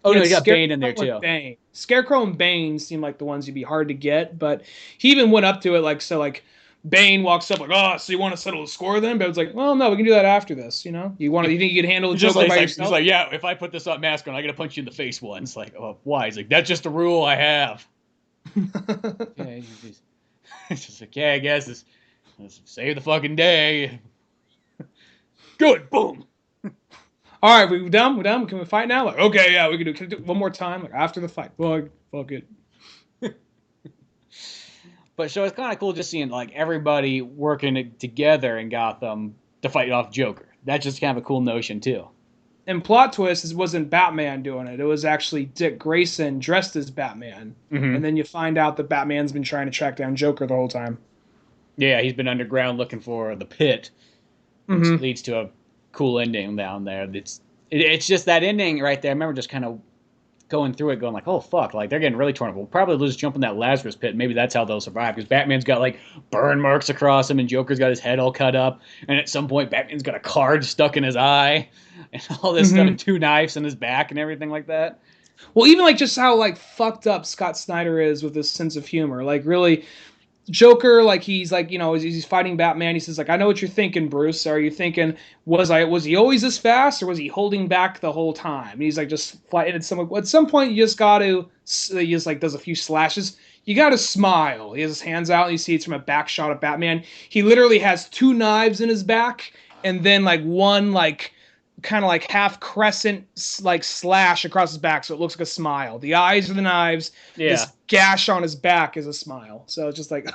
Oh You no, had you got Bane in there Scarecrow and too. Bane. Scarecrow and Bane seem like the ones you'd be hard to get, but he even went up to it like so like Bane walks up like, oh, so you want to settle the score then? But it's like, well, no, we can do that after this. You think you can handle the He's just Joker like by he's yourself? like, yeah, if I put this up mask on, I gotta punch you in the face once. Like, oh, why? He's like, that's just a rule I have. Yeah, he's just like, yeah, I guess let's save the fucking day. Good, boom. All right, we done. We're done. Can we fight now? Like, okay, yeah, we can do. Can we do it one more time? Like after the fight. Fuck it. But so it's kind of cool just seeing like everybody working together in Gotham to fight off Joker. That's just kind of a cool notion too. And plot twist is wasn't Batman doing it. It was actually Dick Grayson dressed as Batman. And Mm-hmm. then you find out that Batman's been trying to track down Joker the whole time. Yeah, he's been underground looking for the pit, which Mm-hmm. leads to a cool ending down there. It's just that ending right there. I remember just kind of going through it, going like, "Oh fuck!" Like they're getting really torn up. We'll probably just jump in that Lazarus pit. Maybe that's how they'll survive. Because Batman's got like burn marks across him, and Joker's got his head all cut up. And at some point, Batman's got a card stuck in his eye, and all this stuff, Mm-hmm. and two knives in his back, and everything like that. Well, even like just how like fucked up Scott Snyder is with his sense of humor. Like really, Joker, like he's like, as he's fighting Batman, he says like, I know what you're thinking, Bruce. Are you thinking was he always this fast, or was he holding back the whole time? And he's like just fighting at some point you just got to he just like does a few slashes. You got to smile. He has his hands out, and you see it's from a back shot of Batman. He literally has two knives in his back, and then like one like kind of like half crescent like slash across his back, so it looks like a smile. The eyes are the knives. Yeah, This gash on his back is a smile. So it's just like,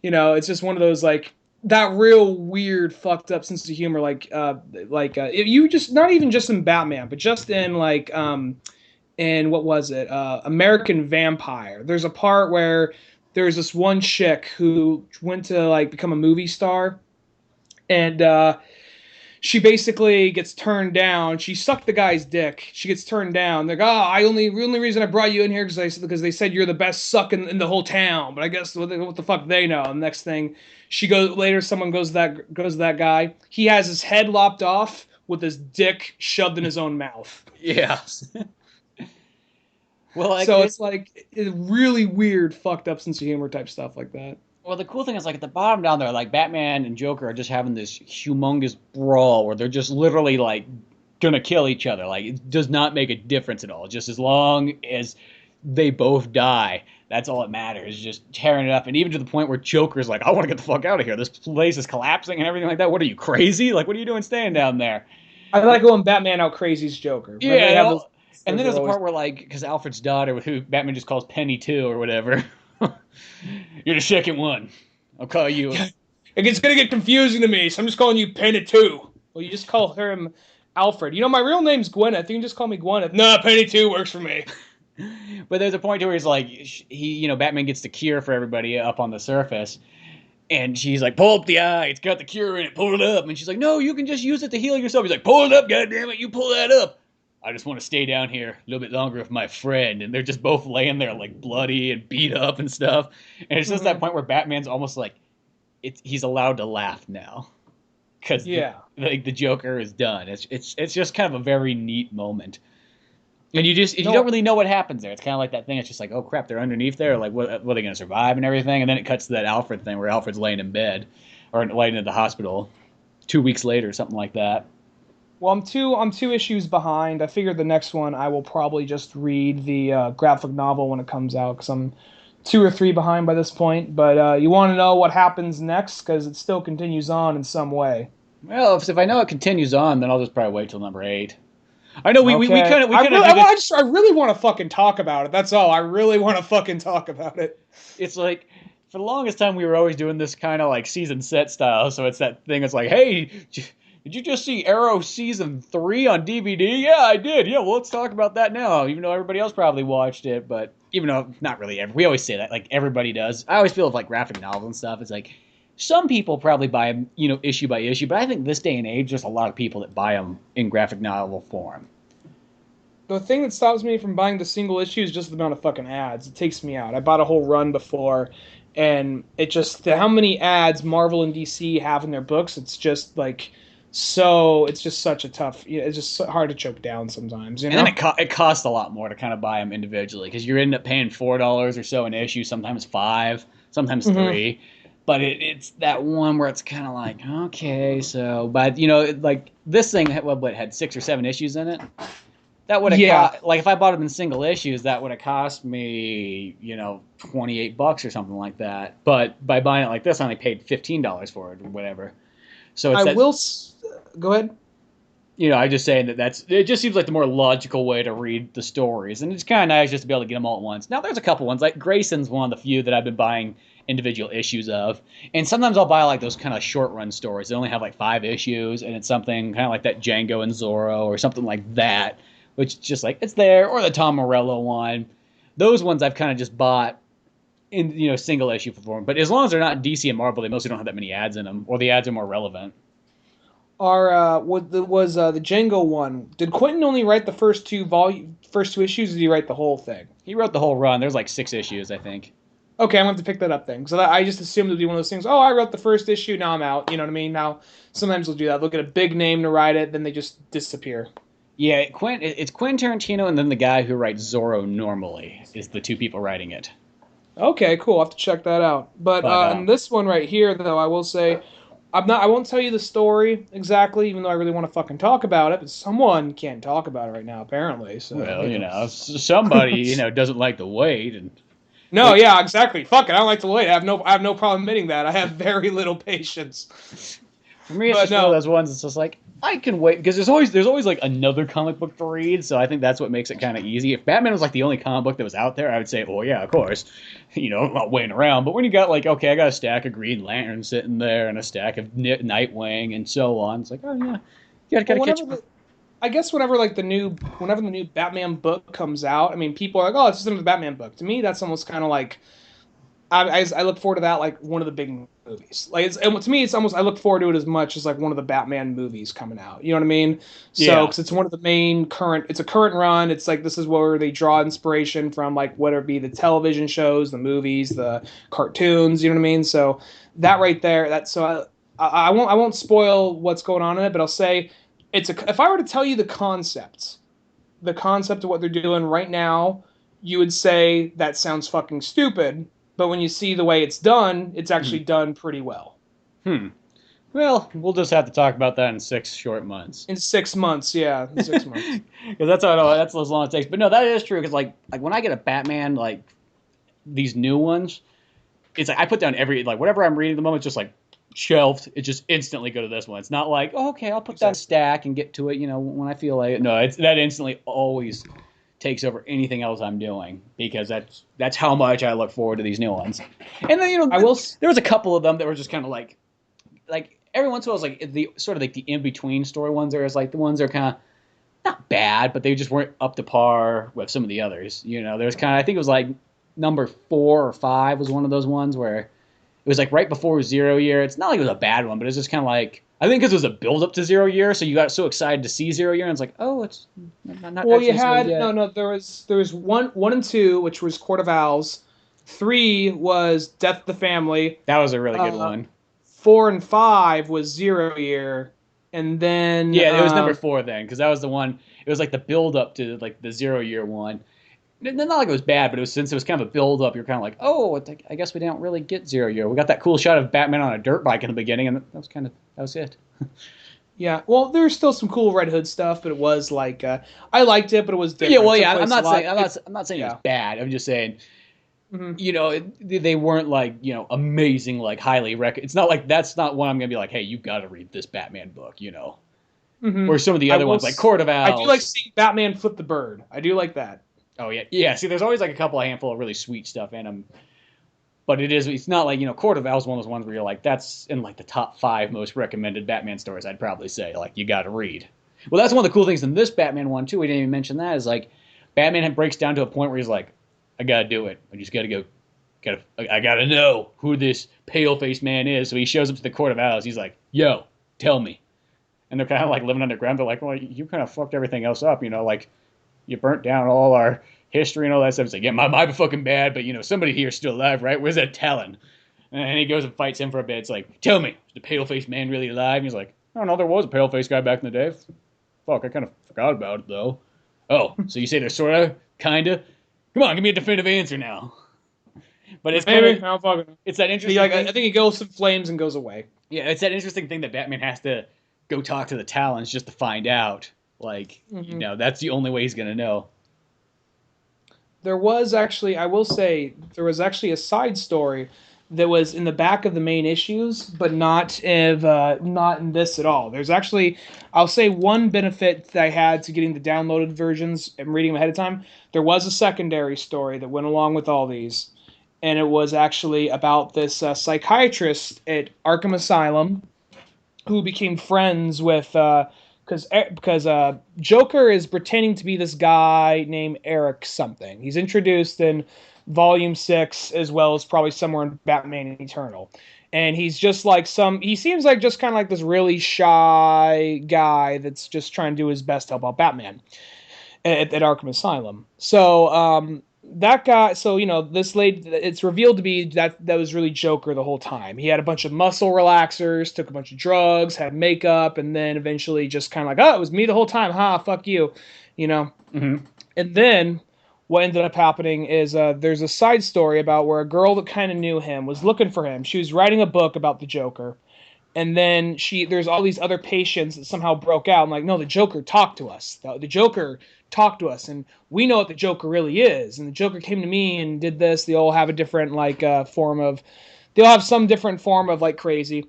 it's just one of those like that real weird fucked up sense of humor. You just not even just in Batman, but just in like in what was it? American Vampire. There's a part where there's this one chick who went to like become a movie star, and she basically gets turned down. She sucked the guy's dick. She gets turned down. They're like, oh, the only reason I brought you in here because they said you're the best suck in the whole town. But I guess what the fuck they know. And next thing, she goes later. Someone goes to that guy. He has his head lopped off with his dick shoved in his own mouth. yeah. Well, like So it's like really weird, fucked up sense of humor type stuff like that. well, the cool thing is like at the bottom down there, like Batman and Joker are just having this humongous brawl where they're just literally like gonna kill each other. Like it does not make a difference at all. Just as long as they both die, that's all that matters. Just tearing it up, and even to the point where Joker's like, "I want to get the fuck out of here. This place is collapsing and everything like that. What are you crazy? Like, what are you doing staying down there?" I like when Batman out crazy's Joker. Whenever Yeah, they have those, and then those are there's a always part where like because Alfred's daughter, who Batman just calls Penny Two or whatever, you're the second one. I'll call you. It's gonna get confusing to me, so I'm just calling you Penny Two. Well, you just call him Alfred. My real name's Gwyneth. You can just call me Gwyneth. Nah, Penny Two works for me. But there's a point where he's like, Batman gets the cure for everybody up on the surface, and she's like, pull up the eye. It's got the cure in it. Pull it up. And she's like, no, you can just use it to heal yourself. He's like, pull it up, goddammit. You pull that up. I just want to stay down here a little bit longer with my friend, and they're just both laying there like bloody and beat up and stuff. And it's just that Hmm. point where Batman's almost like he's allowed to laugh now because Yeah. the Joker is done. It's just kind of a very neat moment. And you don't No, really know what happens there. It's kind of like that thing. It's just like, oh crap, they're underneath there. Like, what are they going to survive and everything? And then it cuts to that Alfred thing where Alfred's laying in bed or laying in the hospital 2 weeks later, something like that. well, I'm two issues behind. I figured the next one I will probably just read the graphic novel when it comes out because I'm 2 or 3 behind by this point. But you want to know what happens next because it still continues on in some way. Well, if I know it continues on, then I'll just probably wait till number 8. I know we Okay. kind of we I kind of really, do this. I really want to fucking talk about it. That's all. I really want to fucking talk about it. It's like for the longest time we were always doing this kind of like season set style. So it's that thing. It's like, hey, did you just see Arrow season 3 on DVD? Yeah, I did. Yeah, well, let's talk about that now. Even though everybody else probably watched it, but even though not really, we always say that like everybody does. I always feel with like graphic novels and stuff. It's like some people probably buy them, issue by issue. But I think this day and age, there's a lot of people that buy them in graphic novel form. The thing that stops me from buying the single issue is just the amount of fucking ads. It takes me out. I bought a whole run before, and it just how many ads Marvel and DC have in their books. It's just like so. It's just such a tough. It's just so hard to choke down sometimes. You And then know. it costs a lot more to kind of buy them individually because you end up paying $4 or so an issue, sometimes 5, sometimes Hmm. 3. But it's that one where it's kind of like, okay, so, but like this thing what had 6 or 7 issues in it. That would have Yeah, cost, like if I bought them in single issues, that would have cost me, $28 or something like that. But by buying it like this, I only paid $15 for it or whatever. So it's I that will. Go ahead. I just saying it just seems like the more logical way to read the stories, and it's kind of nice just to be able to get them all at once. Now there's a couple ones like Grayson's one of the few that I've been buying individual issues of, and sometimes I'll buy like those kind of short run stories. They only have like 5 issues, and it's something kind of like that Django and Zorro or something like that, which is just like it's there, or the Tom Morello one. Those ones I've kind of just bought in single issue form, but as long as they're not DC and Marvel, they mostly don't have that many ads in them, or the ads are more relevant. Our the Django one? Did Quentin only write the first two issues? Or did he write the whole thing? He wrote the whole run. There's like 6 issues, I think. Okay, I'm gonna have to pick that up then, because I just assumed it'd be one of those things. Oh, I wrote the first issue, now I'm out. You know what I mean? Now sometimes they'll do that. They'll get a big name to write it, then they just disappear. Yeah, it's Quentin Tarantino and then the guy who writes Zorro normally is the two people writing it. Okay, cool. I'll have to check that out. But But in this one right here, though, I will say I'm not. I won't tell you the story exactly, even though I really want to fucking talk about it. But someone can't talk about it right now, apparently. So well, somebody doesn't like to wait, and No, like yeah, exactly. Fuck it. I don't like to wait. I have no problem admitting that. I have very little patience. for me, it's But just one of no, those ones. It's just like I can wait because there's always like another comic book to read, so I think that's what makes it kind of easy. If Batman was like the only comic book that was out there, I would say, well, yeah, of course, I'm not waiting around. But when you got like, okay, I got a stack of Green Lantern sitting there and a stack of Nightwing and so on, it's like, oh yeah, you well, gotta catch. I guess whenever the new Batman book comes out, I mean, people are like, oh, it's just another Batman book. To me, that's almost kind of like I look forward to that like one of the big movies. Like and to me, it's almost I look forward to it as much as like one of the Batman movies coming out. You know what I mean? So Yeah, because it's one of the main current, it's a current run. It's like this is where they draw inspiration from, like whether it be the television shows, the movies, the cartoons. You know what I mean? So that right there, that's so I won't spoil what's going on in it, but I'll say if I were to tell you the concept of what they're doing right now, you would say that sounds fucking stupid. But when you see the way it's done, it's actually done pretty well. hmm. Well, we'll just have to talk about that in 6 short months. In 6 months, yeah, in 6 months. Because that's as long as it takes. But no, that is true. Because like when I get a Batman like these new ones, it's like I put down every like whatever I'm reading at the moment, just like shelved. It just instantly go to this one. It's not like oh, okay, I'll put down a Exactly. stack and get to it. When I feel like it. No, it's that instantly always takes over anything else I'm doing because that's how much I look forward to these new ones. And then I will. there was a couple of them that were just kind of like every once in a while, it's like the sort of like the in between story ones. There's like the ones that are kind of not bad, but they just weren't up to par with some of the others. There's kind of I think it was like number 4 or 5 was one of those ones where it was like right before 0 Year. It's not like it was a bad one, but it's just kind of like, I think because it was a build up to 0 Year, so you got so excited to see 0 Year, and it's like, oh, it's not Well, you actually 0 had yet. no. There was one and two, which was Court of Owls. Three was Death of the Family. That was a really good Uh, one. 4 and 5 was 0 Year, and then Yeah, it was number 4 then, because that was the one. It was like the build up to like the 0 Year one. Not like it was bad, but it was since it was kind of a build up. You're kind of like, oh, I guess we didn't really get 0 Year. We got that cool shot of Batman on a dirt bike in the beginning, and that was it. yeah. Well, there's still some cool Red Hood stuff, but it was like I liked it, but it was different. Yeah, well, It took yeah. place a lot. I'm not saying it Yeah. was bad. I'm just saying, Mhm. they weren't like amazing, like highly It's not like that's not one I'm gonna be like, hey, you've got to read this Batman book. Mm-hmm. Or some of the other ones like Court of I do like Owls. seeing Batman flip the bird. I do like that. Oh yeah, yeah. See, there's always like a handful of really sweet stuff in them, but it's not like Court of Owls is one of those ones where you're like, that's in like the top 5 most recommended Batman stories. I'd probably say like you got to read. Well, that's one of the cool things in this Batman one too. We didn't even mention that is like Batman breaks down to a point where he's like, I gotta do it. I just gotta go. I gotta know who this pale faced man is. So he shows up to the Court of Owls. He's like, yo, tell me. And they're kind of like living underground. They're like, well, you kind of fucked everything else up, like you burnt down all our history and all that stuff. It's like, yeah, my fucking bad, but somebody here's still alive, right? Where's that Talon? And he goes and fights him for a bit. It's like, tell me, is the pale-faced man really alive? And he's like, I don't know, there was a pale-faced guy back in the day. Fuck, I kind of forgot about it, though. Oh, so you say there's sort of, kind of? Come on, give me a definitive answer now. But it's kind Maybe. of, it's that interesting I thing. think he goes in flames and goes away. Yeah, it's that interesting thing that Batman has to go talk to the Talons just to find out. Like, that's the only way he's going to know. There was actually, I will say, there was actually a side story that was in the back of the main issues, but not in this at all. There's actually, I'll say, one benefit that I had to getting the downloaded versions and reading them ahead of time. There was a secondary story that went along with all these, and it was actually about this psychiatrist at Arkham Asylum who became friends with because Joker is pretending to be this guy named Eric something. He's introduced in Volume 6 as well as probably somewhere in Batman Eternal. And he's just like he seems like just kind of like this really shy guy that's just trying to do his best to help out Batman at Arkham Asylum. So that guy, so this lady, it's revealed to be that was really Joker the whole time. He had a bunch of muscle relaxers, took a bunch of drugs, had makeup, and then eventually just kind of like, oh, it was me the whole time, fuck you, Mm-hmm. And then what ended up happening is there's a side story about where a girl that kind of knew him was looking for him. She was writing a book about the Joker, and then there's all these other patients that somehow broke out. I'm like, no, the Joker talked to us. The Joker talked to us, and we know what the Joker really is. And the Joker came to me and did this. They all have a different they'll have some different form of like crazy.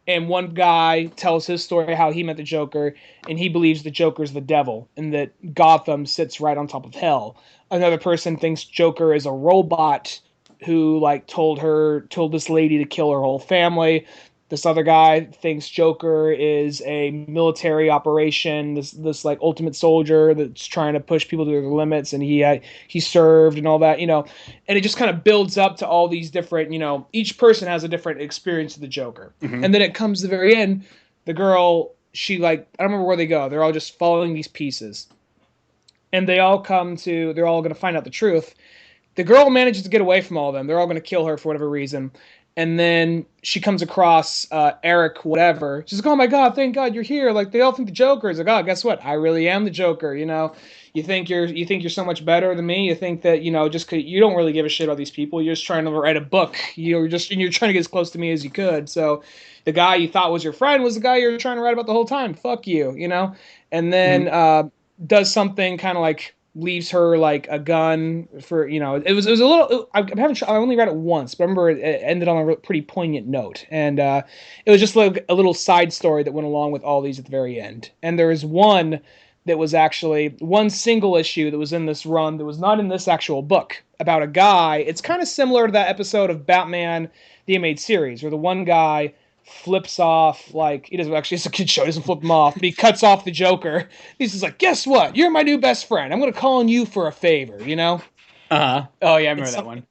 And one guy tells his story how he met the Joker, and he believes the Joker's the devil, and that Gotham sits right on top of hell. Another person thinks Joker is a robot who told this lady to kill her whole family. This other guy thinks Joker is a military operation, this ultimate soldier that's trying to push people to their limits, and he served and all that, And it just kind of builds up to all these different, each person has a different experience of the Joker. Mm-hmm. And then it comes to the very end, the girl, I don't remember where they go. They're all just following these pieces. And they're all going to find out the truth. The girl manages to get away from all of them. They're all going to kill her for whatever reason. And then she comes across Eric, whatever. She's like, "Oh my God, thank God you're here!" Like they all think the Joker is like, "Oh, guess what? I really am the Joker." You think you're so much better than me. You think that just 'cause you don't really give a shit about these people. You're just trying to write a book. You're trying to get as close to me as you could. So the guy you thought was your friend was the guy you're trying to write about the whole time. Fuck you, And then does something kind of like leaves her like a gun for it was a little I only read it once, but I remember it ended on a pretty poignant note, and it was just like a little side story that went along with all these at the very end. And there was one that was actually one single issue that was in this run that was not in this actual book about a guy. It's kind of similar to that episode of Batman the Animated Series where the one guy flips off, he doesn't actually, it's a kid show, he doesn't flip him off, but he cuts off the Joker. He's just like, guess what? You're my new best friend. I'm going to call on you for a favor, Uh-huh. Oh, yeah, I remember that one.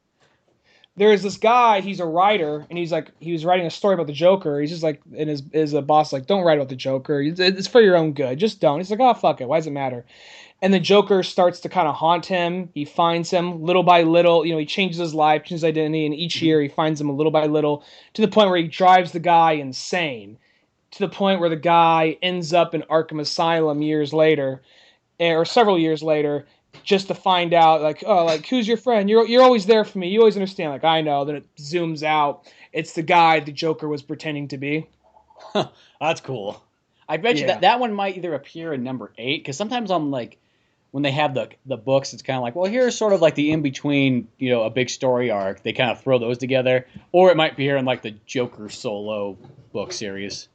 there is this guy, he's a writer, and he was writing a story about the Joker. He's just like, and his boss like, don't write about the Joker. It's for your own good. Just don't. He's like, oh fuck it. Why does it matter? And the Joker starts to kind of haunt him. He finds him little by little. He changes his life, changes his identity, and each year he finds him a little by little to the point where he drives the guy insane. To the point where the guy ends up in Arkham Asylum years later, or several years later, just to find out, like, oh, like, who's your friend? You're always there for me. You always understand. Like, I know. Then it zooms out. It's the guy the Joker was pretending to be. That's cool. I bet you that one might either appear in number 8, because sometimes I'm like, when they have the books, it's kind of like, well, here's sort of like the in-between, a big story arc. They kind of throw those together. Or it might be here in like the Joker solo book series.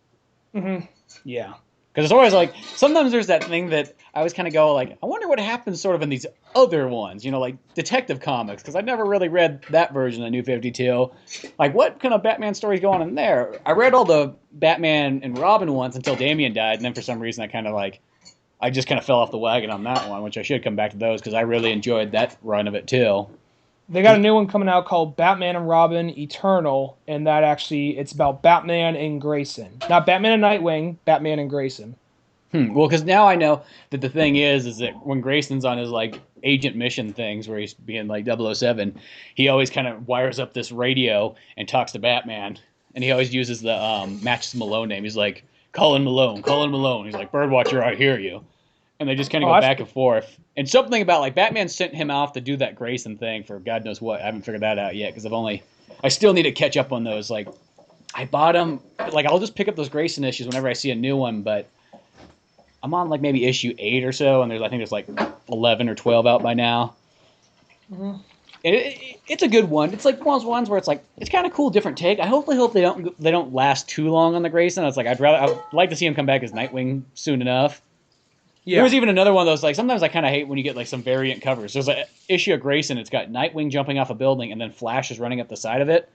Mm-hmm. Yeah. Because it's always like, sometimes there's that thing that I always kind of go like, I wonder what happens sort of in these other ones, like Detective Comics, because I never really read that version of New 52. Like, what kind of Batman stories go on in there? I read all the Batman and Robin ones until Damian died, and then for some reason I just kind of fell off the wagon on that one, which I should come back to those, because I really enjoyed that run of it too. They got a new one coming out called Batman and Robin Eternal, and that actually, it's about Batman and Grayson. Not Batman and Nightwing, Batman and Grayson. Well, because now I know that the thing is that when Grayson's on his, like, agent mission things where he's being, like, 007, he always kind of wires up this radio and talks to Batman, and he always uses the Matches Malone name. He's like, Colin Malone. He's like, Birdwatcher, I hear you. And they just kind of go back and forth. And something about, like, Batman sent him off to do that Grayson thing for God knows what. I haven't figured that out yet, because I still need to catch up on those. Like, I bought them, like, I'll just pick up those Grayson issues whenever I see a new one, but I'm on, like, maybe issue 8 or so, and I think there's, like, 11 or 12 out by now. Mm-hmm. And it's a good one. It's, like, one of those ones where it's, like, it's kind of cool, different take. I hope they don't last too long on the Grayson. It's like, I'd like to see him come back as Nightwing soon enough. Yeah. There was even another one of those, like, sometimes I kind of hate when you get, like, some variant covers. There's an issue of Grayson, it's got Nightwing jumping off a building, and then Flash is running up the side of it.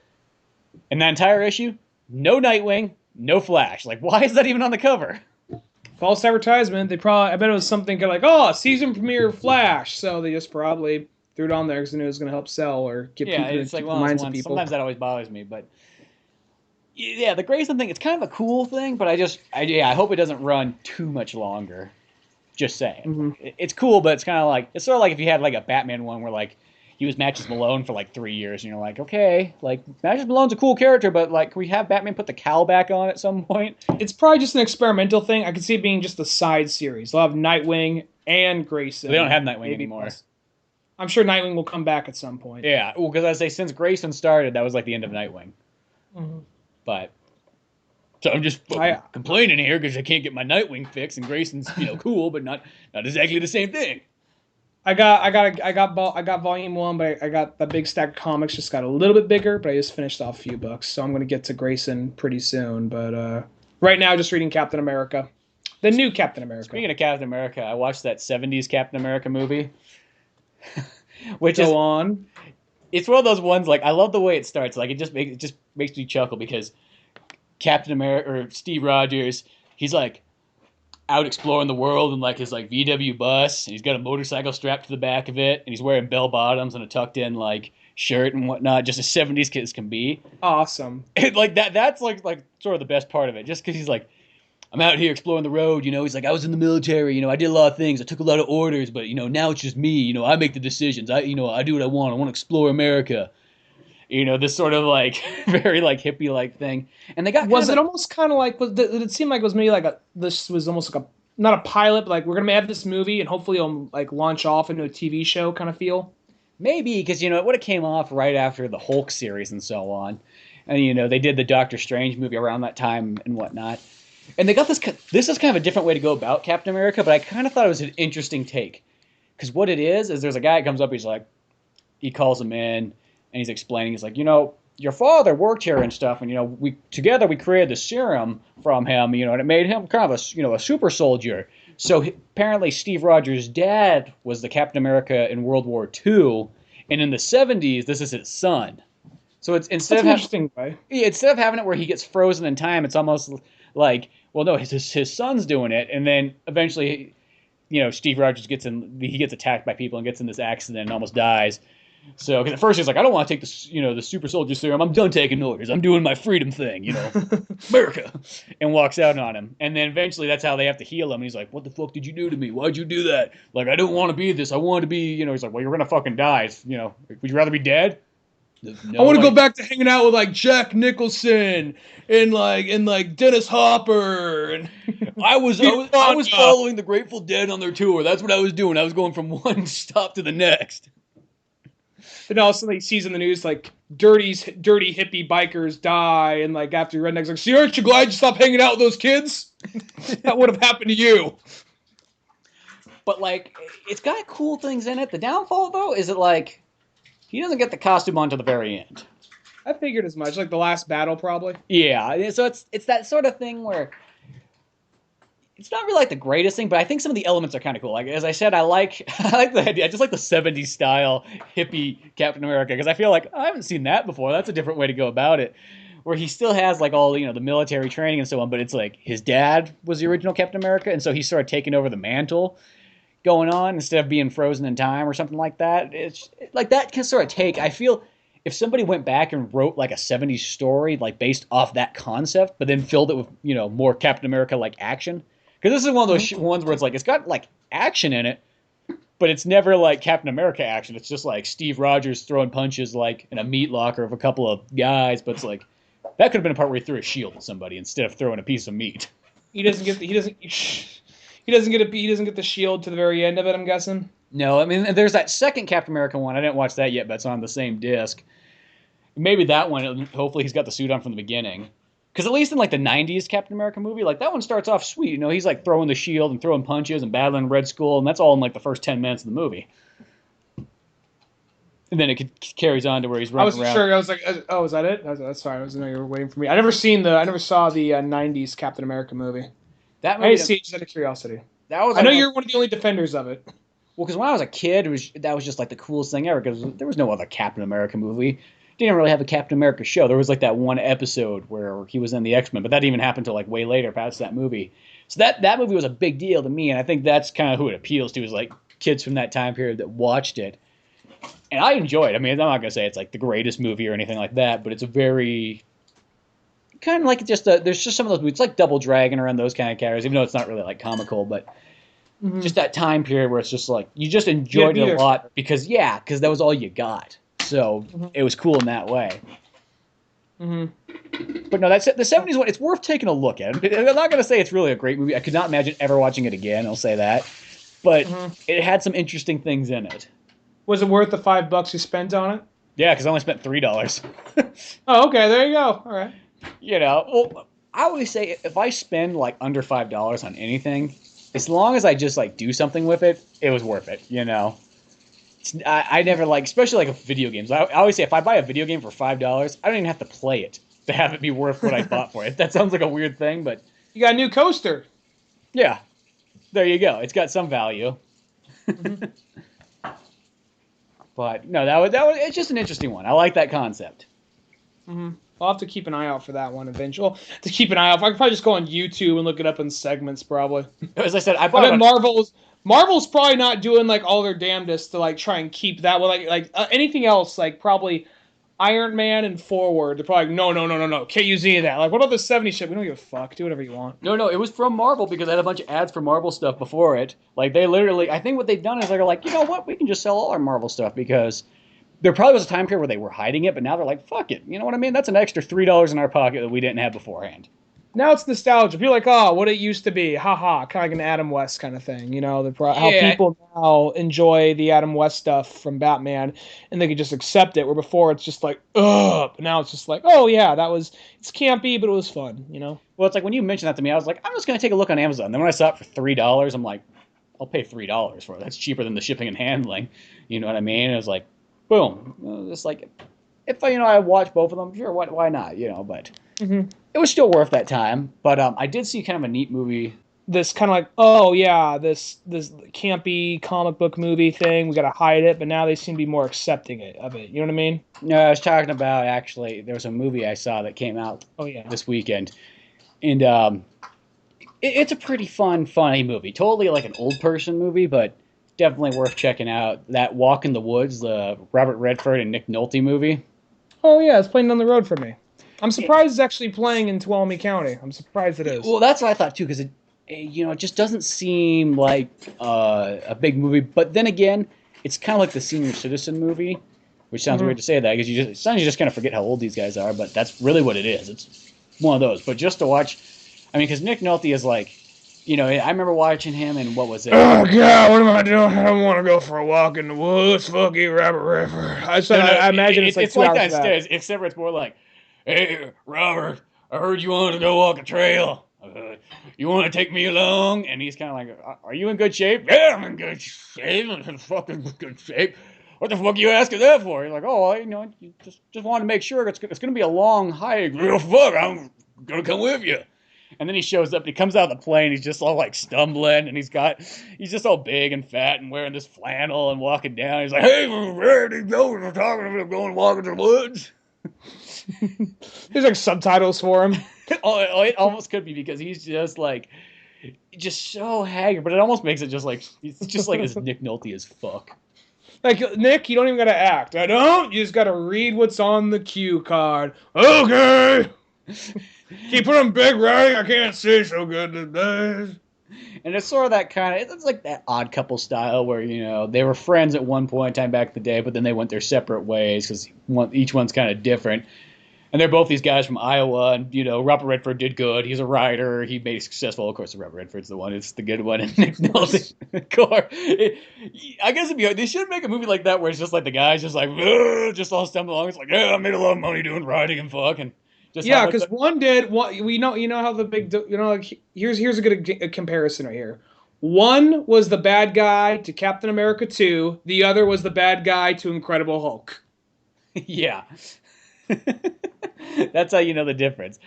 And that entire issue, no Nightwing, no Flash. Like, why is that even on the cover? False advertisement. I bet it was something like, season premiere Flash. So they just probably threw it on there because they knew it was going to help sell or get people it's like the minds of people. Sometimes that always bothers me, but yeah, the Grayson thing, it's kind of a cool thing, but I hope it doesn't run too much longer. Just saying. Mm-hmm. It's cool, but it's kind of like, it's sort of like if you had like a Batman one where like he was Matches Malone for like 3 years, and you're like, okay, like Matches Malone's a cool character, but like, can we have Batman put the cowl back on at some point? It's probably just an experimental thing. I could see it being just a side series. They'll have Nightwing and Grayson. They don't have Nightwing anymore. Plus. I'm sure Nightwing will come back at some point. Yeah, well, because I say since Grayson started, that was like the end of Nightwing. Mm-hmm. But so I'm just complaining here because I can't get my Nightwing fix, and Grayson's cool, but not exactly the same thing. I got volume 1, but I got the big stack of comics. Just got a little bit bigger, but I just finished off a few books, so I'm gonna get to Grayson pretty soon. But right now, just reading Captain America, the new Captain America. Speaking of Captain America, I watched that '70s Captain America movie. It's one of those ones, like, I love the way it starts. Like, it just makes me chuckle because Captain America, or Steve Rogers, he's like out exploring the world in like his like VW bus, and he's got a motorcycle strapped to the back of it, and he's wearing bell bottoms and a tucked in like shirt and whatnot, just as 70s kids can be. Awesome. And like that's like sort of the best part of it, just because he's like, I'm out here exploring the road, he's like, I was in the military, I did a lot of things, I took a lot of orders, but now it's just me, I make the decisions, I do what I want to explore America. This sort of like very like hippie like thing, and they got. Was it almost kind of like? Did it seem like it was maybe like this was almost like not a pilot, but like we're gonna have this movie and hopefully it'll like launch off into a TV show kind of feel? Maybe, because it would have came off right after the Hulk series and so on, and they did the Doctor Strange movie around that time and whatnot, and they got this. This is kind of a different way to go about Captain America, but I kind of thought it was an interesting take, because what it is there's a guy that comes up, he's like, he calls him in. And he's explaining, he's like, your father worked here and stuff, and we created the serum from him, and it made him kind of a super soldier. So apparently Steve Rogers' dad was the Captain America in World War II, and in the 70s this is his son. So it's instead of having it where he gets frozen in time, it's almost like, well, no, his son's doing it, and then eventually, Steve Rogers gets attacked by people and gets in this accident and almost dies. So, because at first he's like, I don't want to take the super soldier serum. I'm done taking orders. I'm doing my freedom thing, America, and walks out on him. And then eventually that's how they have to heal him. And he's like, what the fuck did you do to me? Why'd you do that? Like, I don't want to be this. I want to be, he's like, well, you're gonna fucking die. Would you rather be dead? No, I want to go back to hanging out with like Jack Nicholson and Dennis Hopper. And I was following the Grateful Dead on their tour. That's what I was doing. I was going from one stop to the next. And also, he sees in the news like dirty hippie bikers die, and like after rednecks like, see, aren't you glad you stopped hanging out with those kids? That would have happened to you. But like, it's got cool things in it. The downfall though is that like he doesn't get the costume on to the very end. I figured as much. Like the last battle, probably. Yeah, so it's that sort of thing where it's not really like the greatest thing, but I think some of the elements are kind of cool. Like as I said, I like the idea. I just like the '70s style hippie Captain America because I feel like I haven't seen that before. That's a different way to go about it, where he still has like all the military training and so on, but it's like his dad was the original Captain America, and so he started taking over the mantle going on instead of being frozen in time or something like that. It's like that can sort of take. I feel if somebody went back and wrote like a '70s story like based off that concept, but then filled it with more Captain America like action. Because this is one of those ones where it's like, it's got, like, action in it, but it's never, like, Captain America action. It's just, like, Steve Rogers throwing punches, like, in a meat locker of a couple of guys. But it's like, that could have been a part where he threw a shield at somebody instead of throwing a piece of meat. He doesn't get the shield to the very end of it, I'm guessing. No, I mean, there's that second Captain America one. I didn't watch that yet, but it's on the same disc. Maybe that one, hopefully he's got the suit on from the beginning. Because at least in like the '90s Captain America movie, like that one starts off sweet. He's like throwing the shield and throwing punches and battling Red Skull, and that's all in like the first 10 minutes of the movie. And then it carries on to where he's running around. Sure. I was like, oh, is that it? Sorry, I was you were waiting for me. I never saw the '90s Captain America movie. That movie, I didn't see it just out of curiosity. I know you're one of the only defenders of it. Well, because when I was a kid, that was just like the coolest thing ever. Because there was no other Captain America movie. Didn't really have a Captain America show. There was like that one episode where he was in the X-Men, but that didn't even happen until like way later past that movie. So that movie was a big deal to me, and I think that's kind of who it appeals to is like kids from that time period that watched it. And I enjoyed it. I mean, I'm not going to say it's like the greatest movie or anything like that, but it's a very kind of like there's just some of those movies. It's like Double Dragon or those kind of characters, even though it's not really like comical, but just that time period where it's just like you just enjoyed it a lot because that was all you got. So it was cool in that way. But no, that's the '70s one. It's worth taking a look at. I'm not going to say it's really a great movie. I could not imagine ever watching it again. I'll say that. But it had some interesting things in it. Was it worth the $5 you spent on it? Yeah, because I only spent $3. Oh, okay. There you go. All right. Well, I always say if I spend like under $5 on anything, as long as I just like do something with it, it was worth it. I never especially like video games. I always say if I buy a video game for $5, I don't even have to play it to have it be worth what I bought for it. That sounds like a weird thing, but you got a new coaster. Yeah, there you go. It's got some value. But no, that was it's just an interesting one. I like that concept. I'll have to keep an eye out for that one eventually. To keep an eye out, I could probably just go on YouTube and look it up in segments. Probably. As I said, I bet Marvel's probably not doing like all their damnedest to like try and keep that one. Like anything else, like probably Iron Man and Forward. They're probably like, no. Can't use any of that. Like, what about the '70s shit? We don't give a fuck. Do whatever you want. No, it was from Marvel because I had a bunch of ads for Marvel stuff before it. Like, they literally, I think what they've done is they're like, you know what? We can just sell all our Marvel stuff because there probably was a time period where they were hiding it, but now they're like, fuck it. You know what I mean? That's an extra $3 in our pocket that we didn't have beforehand. Now it's nostalgia. People are like, oh, what it used to be. Haha. Kind of like an Adam West kind of thing. How people now enjoy the Adam West stuff from Batman and they can just accept it. Where before it's just like, ugh. But now it's just like, oh, yeah, it's campy, but it was fun, Well, it's like when you mentioned that to me, I was like, I'm just going to take a look on Amazon. Then when I saw it for $3, I'm like, I'll pay $3 for it. That's cheaper than the shipping and handling. You know what I mean? And it was like, boom. Just like, if I watch both of them, sure, why not? But it was still worth that time. But I did see kind of a neat movie. This kind of like, oh yeah, this campy comic book movie thing. We got to hide it, but now they seem to be more accepting of it. You know what I mean? No, I was talking about actually. There was a movie I saw that came out. This weekend, and it's a pretty funny movie. Totally like an old person movie, but definitely worth checking out. That Walk in the Woods, the Robert Redford and Nick Nolte movie. Oh yeah, it's playing down the road from me. I'm surprised it's actually playing in Tuolumne County. I'm surprised it is. Well, that's what I thought too, because it just doesn't seem like a big movie. But then again, it's kind of like the Senior Citizen movie, which sounds weird to say that because sometimes you just kind of forget how old these guys are. But that's really what it is. It's one of those. But just to watch, I mean, because Nick Nolte is like, I remember watching him and what was it? Oh God, what am I doing? I don't want to go for a walk in the woods. Fuck you, Robert Redford. I imagine it's like 2 hours that for that. instead, except for it's more like, hey, Robert, I heard you wanted to go walk a trail. You want to take me along? And he's kind of like, are you in good shape? Yeah, I'm in good shape. I'm in fucking good shape. What the fuck are you asking that for? He's like, oh, you just wanted to make sure it's going to be a long hike. Real fuck, I'm going to come with you. And then he shows up and he comes out of the plane. He's just all like stumbling and he's just all big and fat and wearing this flannel and walking down. He's like, hey, we're ready to go. We're talking about going walking to the woods. There's like subtitles for him. It almost could be because he's just like, just so haggard, but it almost makes it just like, it's just like as Nick Nolte as fuck. Like, Nick, you don't even gotta act. I don't. You just gotta read what's on the cue card. Okay. Can you put on big writing? I can't see so good today. And it's sort of that kind of, it's like that Odd Couple style where, they were friends at one point in time back in the day, but then they went their separate ways because each one's kind of different. And they're both these guys from Iowa, and, Robert Redford did good. He's a writer. He made it successful. Of course, Robert Redford's the one. It's the good one. And Nick Nolte, I guess they should make a movie like that where it's just like the guys just like, just all stumbling along. It's like, yeah, I made a lot of money doing writing and fuck. And just yeah, because one did, we know how the big, like, here's a good comparison right here. One was the bad guy to Captain America 2. The other was the bad guy to Incredible Hulk. Yeah. That's how you know the difference.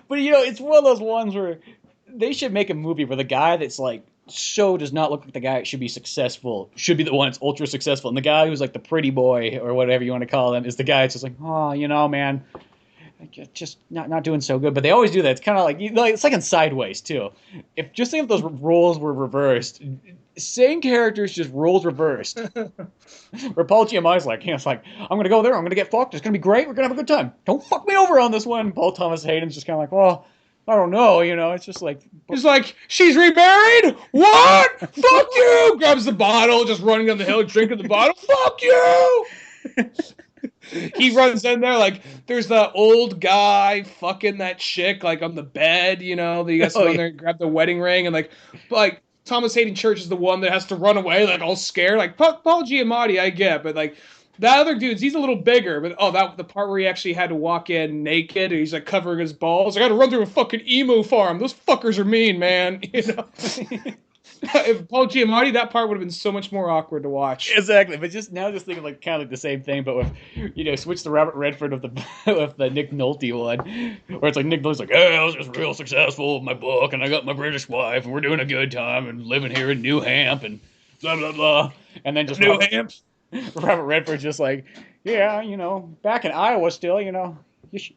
But it's one of those ones where they should make a movie where the guy that's like does not look like the guy that should be successful should be the one that's ultra successful, and the guy who's like the pretty boy or whatever you want to call him is the guy that's just like, oh, man, just not doing so good. But they always do that. It's kind of like it's like in Sideways too. If those roles were reversed, same characters, just roles reversed. Where Paul Giamatti's like, it's like, I'm gonna go there, I'm gonna get fucked, it's gonna be great, we're gonna have a good time. Don't fuck me over on this one. Paul Thomas Hayden's just kind of like, well, I don't know, it's just like, he's like, she's remarried? What? Fuck you! Grabs the bottle, just running down the hill, drinking the bottle. Fuck you! He runs in there like there's the old guy fucking that chick like on the bed, you guys run there and grab the wedding ring and like Thomas Hayden Church is the one that has to run away like all scared. Like Paul Giamatti, I get, but like that other dude's he's a little bigger. But the part where he actually had to walk in naked and he's like covering his balls. I got to run through a fucking emu farm. Those fuckers are mean, man. If Paul Giamatti, that part would have been so much more awkward to watch. Exactly, but just thinking like kind of like the same thing, but with switch to Robert Redford of the Nick Nolte one, where it's like Nick Nolte's like, hey, I was just real successful with my book, and I got my British wife, and we're doing a good time, and living here in New Hamp, and blah blah blah, and then just Robert Redford's just like, yeah, back in Iowa still, you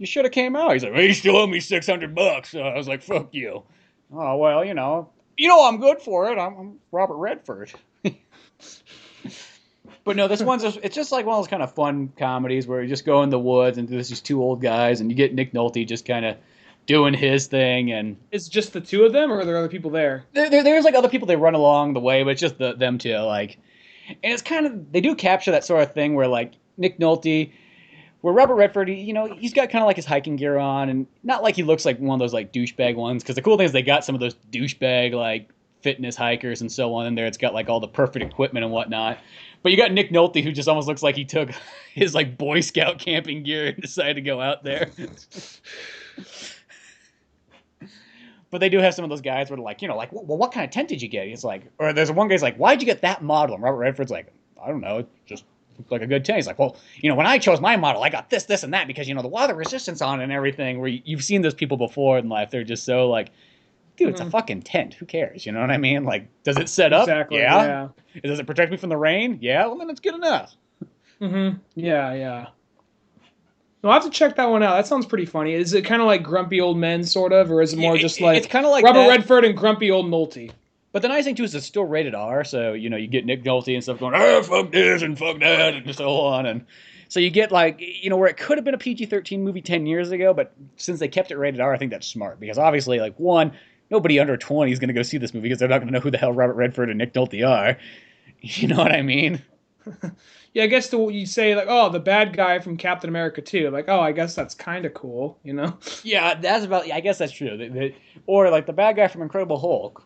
should have came out. He's like, well, you still owe me $600. So I was like, fuck you. Oh well, I'm good for it. I'm Robert Redford. But no, this it's just like one of those kind of fun comedies where you just go in the woods and there's these two old guys and you get Nick Nolte just kind of doing his thing. And it's just the two of them, or are there other people there? There's like other people they run along the way, but it's just them two. Like, and it's kind of, they do capture that sort of thing where like Nick Nolte, where Robert Redford, he's got kind of like his hiking gear on, and not like he looks like one of those like douchebag ones, because the cool thing is they got some of those douchebag like fitness hikers and so on in there. It's got like all the perfect equipment and whatnot. But you got Nick Nolte, who just almost looks like he took his like Boy Scout camping gear and decided to go out there. But they do have some of those guys where they're like, well, what kind of tent did you get? He's like, or there's one guy's like, why'd you get that model? And Robert Redford's like, I don't know, it just looked like a good tent. He's like, well, when I chose my model, I got this, and that, because, the water resistance on it and everything, where you've seen those people before in life. They're just so like, dude, it's a fucking tent. Who cares? You know what I mean? Like, does it set up? Exactly, yeah. Does it protect me from the rain? Yeah. Well, then it's good enough. Mm-hmm. Yeah. I'll have to check that one out. That sounds pretty funny. Is it kind of like Grumpy Old Men, sort of? Or is it more just like... It's kind of like Robert Redford and Grumpy Old Nolte? But the nice thing too is it's still rated R, so you get Nick Nolte and stuff going, ah, fuck this and fuck that and so on, and so you get like where it could have been a PG-13 movie 10 years ago, but since they kept it rated R, I think that's smart because obviously like one, nobody under 20 is going to go see this movie because they're not going to know who the hell Robert Redford and Nick Nolte are. You know what I mean? Yeah, I guess you say like, oh, the bad guy from Captain America 2. Like, oh, I guess that's kind of cool, you know? Yeah, that's about. Yeah, I guess that's true. Or like the bad guy from Incredible Hulk.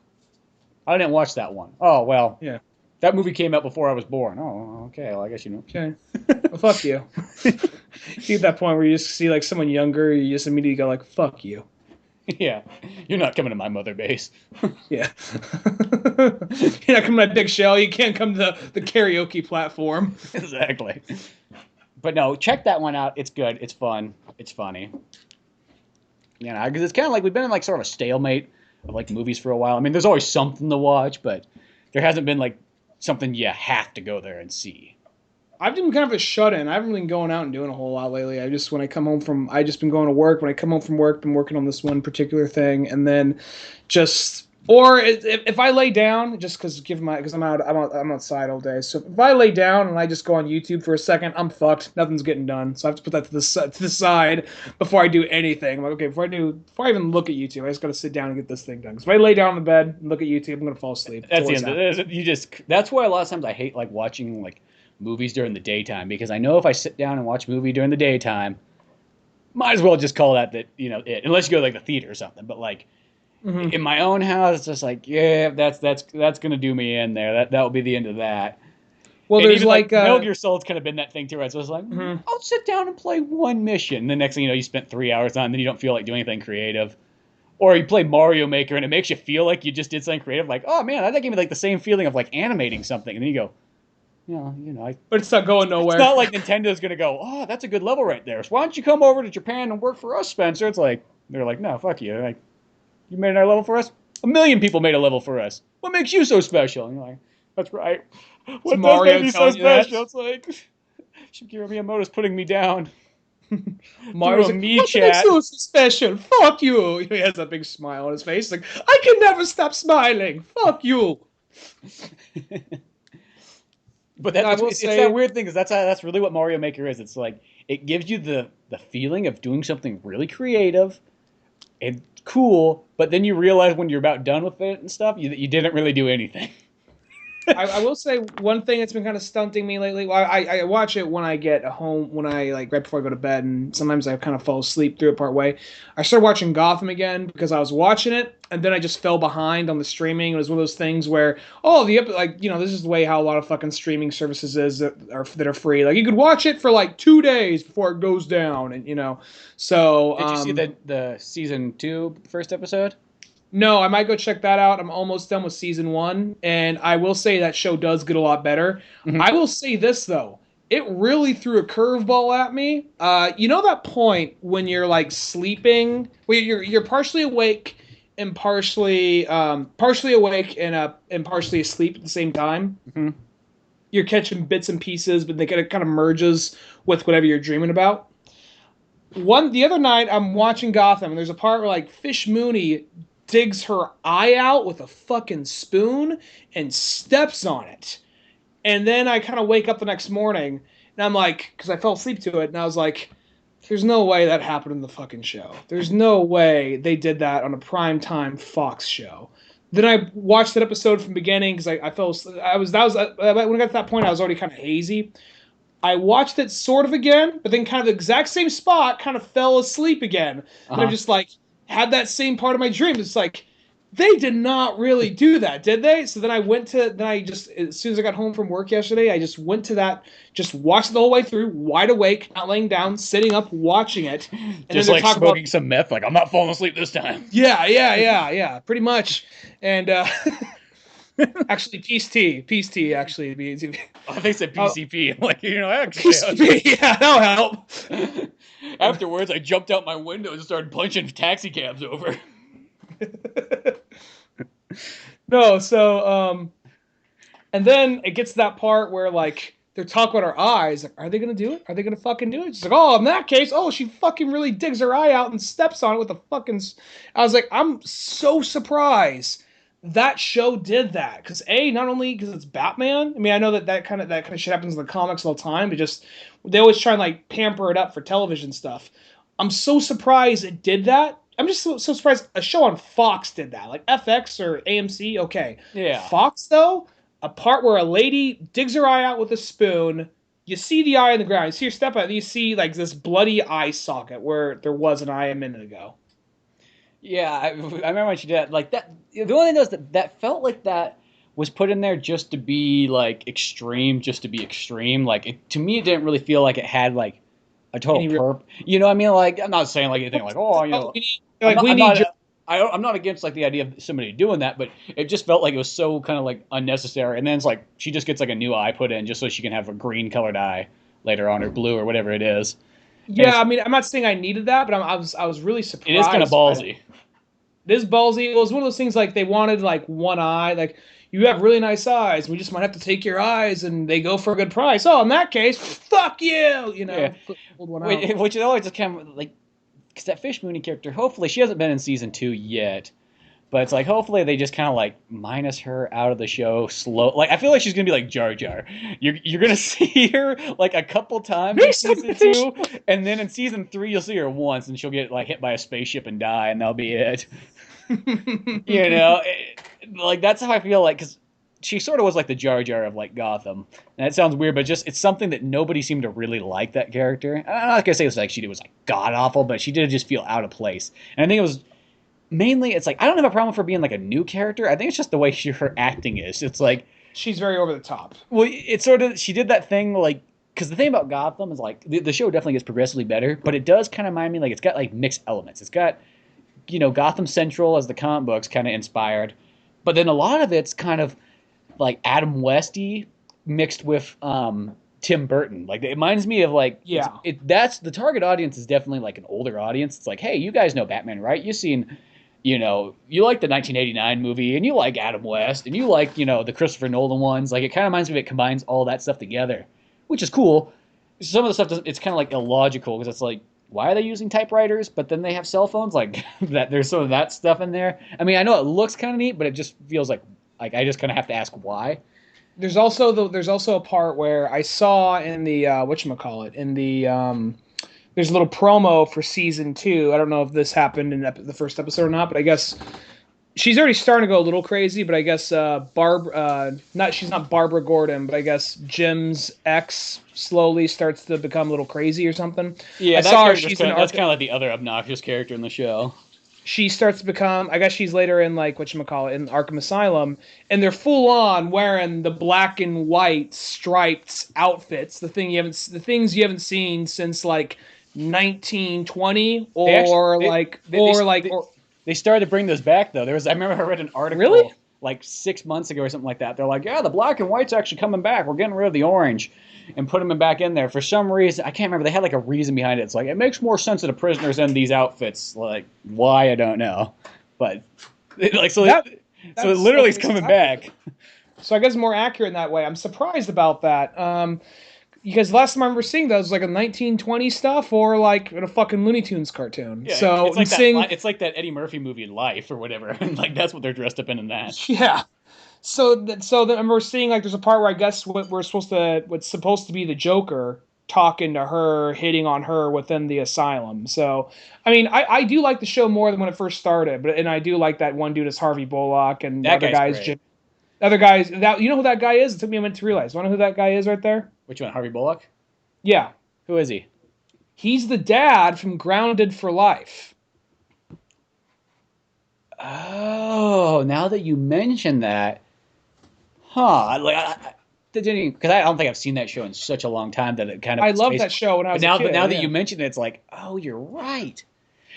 I didn't watch that one. Oh well, Yeah. that movie came out before I was born. Oh, okay. Well, I guess you know. Okay. Well, fuck you. You get that point where you just see like someone younger, you just immediately go like, fuck you. Yeah, you're not coming to my mother base. Yeah. You're not coming to Big Shell. You can't come to the karaoke platform. Exactly. But no, check that one out. It's good. It's fun. It's funny. Because it's kind of like we've been in like sort of a stalemate of like movies for a while. I mean, there's always something to watch, but there hasn't been like something you have to go there and see. I've been kind of a shut-in. I haven't been going out and doing a whole lot lately. I just been going to work. When I come home from work, been working on this one particular thing, and then if I lay down, just because I'm outside all day. So if I lay down and I just go on YouTube for a second, I'm fucked. Nothing's getting done. So I have to put that to the side before I do anything. I'm like, okay, before I even look at YouTube, I just got to sit down and get this thing done. Because if I lay down on the bed and look at YouTube, I'm gonna fall asleep. That's the end. That's why a lot of times I hate like watching like movies during the daytime because I know if I sit down and watch a movie during the daytime, might as well just call that it unless you go to like the theater or something. But like in my own house, it's just like that's gonna do me in there. That will be the end of that. Well, and there's even like Metal Gear Solid's kind of been that thing too. Right? So it's like mm-hmm. I'll sit down and play one mission. And the next thing you know, you spent 3 hours on, and then you don't feel like doing anything creative. Or you play Mario Maker and it makes you feel like you just did something creative. Like, oh man, that gave me like the same feeling of like animating something. And then you go, but it's not going nowhere. It's not like Nintendo's gonna go, oh, that's a good level right there. So why don't you come over to Japan and work for us, Spencer? It's like they're like, no, fuck you. Like, you made our level for us. 1,000,000 people made a level for us. What makes you so special? And you're like, that's right. What does make me so special? It's like Shigeru Miyamoto's putting me down. Mario's like, what makes you so special? Fuck you. He has that big smile on his face. Like, I can never stop smiling. Fuck you. But it's that weird thing because that's really what Mario Maker is. It's like it gives you the feeling of doing something really creative and cool, but then you realize when you're about done with it and stuff, you didn't really do anything. I will say one thing that's been kind of stunting me lately. Well, I watch it when I get home, when I like right before I go to bed, and sometimes I kind of fall asleep through it part way. I started watching Gotham again because I was watching it, and then I just fell behind on the streaming. It was one of those things where this is the way how a lot of fucking streaming services is that are free. Like you could watch it for like 2 days before it goes down, and So did you see the season 2 first episode? No, I might go check that out. I'm almost done with season 1, and I will say that show does get a lot better. Mm-hmm. I will say this, though. It really threw a curveball at me. You know that point when you're, like, sleeping? Where you're partially awake and partially awake and partially asleep at the same time? Mm-hmm. You're catching bits and pieces, but it kind of merges with whatever you're dreaming about. The other night, I'm watching Gotham, and there's a part where, like, Fish Mooney digs her eye out with a fucking spoon and steps on it. And then I kind of wake up the next morning and I'm like, because I fell asleep to it, and I was like, there's no way that happened in the fucking show. There's no way they did that on a primetime Fox show. Then I watched that episode from the beginning because I fell asleep. When I got to that point, I was already kind of hazy. I watched it sort of again, but then kind of the exact same spot, kind of fell asleep again. Uh-huh. And I'm just like, had that same part of my dream. It's like, they did not really do that, did they? So then as soon as I got home from work yesterday, I just went to that, just watched it the whole way through, wide awake, not laying down, sitting up, watching it. And just like smoking some meth, like, I'm not falling asleep this time. Yeah, pretty much. And, actually, Peace Tea, actually. I think it said PCP. Like, actually. PCP, yeah, that'll help. Afterwards, I jumped out my window and started punching taxi cabs over. No, so, and then it gets to that part where, like, they're talking about her eyes. Like, are they going to do it? Are they going to fucking do it? She's like, oh, in that case, she fucking really digs her eye out and steps on it with a fucking... I was like, I'm so surprised that show did that because not only because it's Batman. I mean, I know that kind of shit happens in the comics all the time, but just they always try and like pamper it up for television stuff. I'm so surprised it did that. I'm just so surprised a show on Fox did that, like FX or AMC. Okay, Yeah. Fox though, a part where a lady digs her eye out with a spoon. You see the eye in the ground. You see her step out. And you see like this bloody eye socket where there was an eye a minute ago. Yeah, I remember when she did that. Like that. The only thing was that felt like that was put in there just to be like extreme, just to be extreme. Like to me, it didn't really feel like it had like a total Any real perp. You know what I mean? Like I'm not saying like anything like oh you oh, know I'm like not we I'm need not. I'm not against like the idea of somebody doing that, but it just felt like it was so kind of like unnecessary. And then it's like she just gets like a new eye put in just so she can have a green colored eye later on or blue or whatever it is. And Yeah, I mean, I'm not saying I needed that, but I was really it is kind of surprised by it. ballsy. This ballsy. It was one of those things like they wanted like one eye, like you have really nice eyes. We just might have to take your eyes, and they go for a good price. Oh, in that case, fuck you. Yeah, Pulled one out. which is always just kind of like because that Fish Mooney character. Hopefully, she hasn't been in season 2 yet. But it's like hopefully they just kind of like minus her out of the show slow. Like I feel like she's gonna be like Jar Jar. You're gonna see her like a couple times in season 2, and then in season 3 you'll see her once, and she'll get like hit by a spaceship and die, and that'll be it. You know, like that's how I feel like because she sort of was like the Jar Jar of like Gotham. And that sounds weird, but just it's something that nobody seemed to really like that character. I'm not gonna say it's like she was like god awful, but she did just feel out of place. And I think it was mainly it's like I don't have a problem with her being like a new character. I think it's just the way her acting is. It's like She's very over the top. well, it's sort of she did that thing like because the thing about Gotham is like the show definitely gets progressively better, but it does kind of remind me like it's got like mixed elements. It's got Gotham Central as the comic books kind of inspired, but then a lot of it's kind of like Adam Westy mixed with Tim Burton. Like it reminds me of like Yeah. that's the target audience is definitely like an older audience. It's like hey, you guys know Batman, right? You've seen you like the 1989 movie, and you like Adam West, and you like, the Christopher Nolan ones. Like, it kind of reminds me it combines all that stuff together, which is cool. Some of the stuff, it's kind of like illogical, because it's like, why are they using typewriters, but then they have cell phones? Like, that there's some of that stuff in there. I mean, I know it looks kind of neat, but it just feels like I just kind of have to ask why. There's also a part where I saw in the whatchamacallit, in the there's a little promo for season 2. I don't know if this happened in the first episode or not, but I guess she's already starting to go a little crazy. But I guess she's not Barbara Gordon, but I guess Jim's ex slowly starts to become a little crazy or something. Yeah, I saw her. that's kind of like the other obnoxious character in the show. She starts to become, I guess she's later in like whatchamacallit in Arkham Asylum, and they're full on wearing the black and white striped outfits, the things you haven't seen since like 1920 They started to bring those back though. I remember I read an article really like 6 months ago or something like that. They're like, yeah, the black and white's actually coming back. We're getting rid of the orange and putting them back in there. For some reason, I can't remember. They had like a reason behind it. It's like, it makes more sense that the prisoners in these outfits. Like, why? I don't know. But like, so it literally is coming back. So I guess more accurate in that way. I'm surprised about that. Because last time I remember seeing that was like a 1920 stuff or like in a fucking Looney Tunes cartoon. Yeah, so it's like that Eddie Murphy movie Life or whatever. And like that's what they're dressed up in that. Yeah. So I remember seeing like there's a part where I guess what's supposed to be the Joker talking to her, hitting on her within the asylum. So I mean, I do like the show more than when it first started, and I do like that one dude is Harvey Bullock and that the other guys that you know who that guy is? It took me a minute to realize. Want to know who that guy is right there? Which one, Harvey Bullock? Yeah. Who is he? He's the dad from Grounded for Life. Oh, now that you mention that, like because I don't think I've seen that show in such a long time that it kind of. I loved that show when I was a kid. But now that you mention it, it's like, oh, you're right.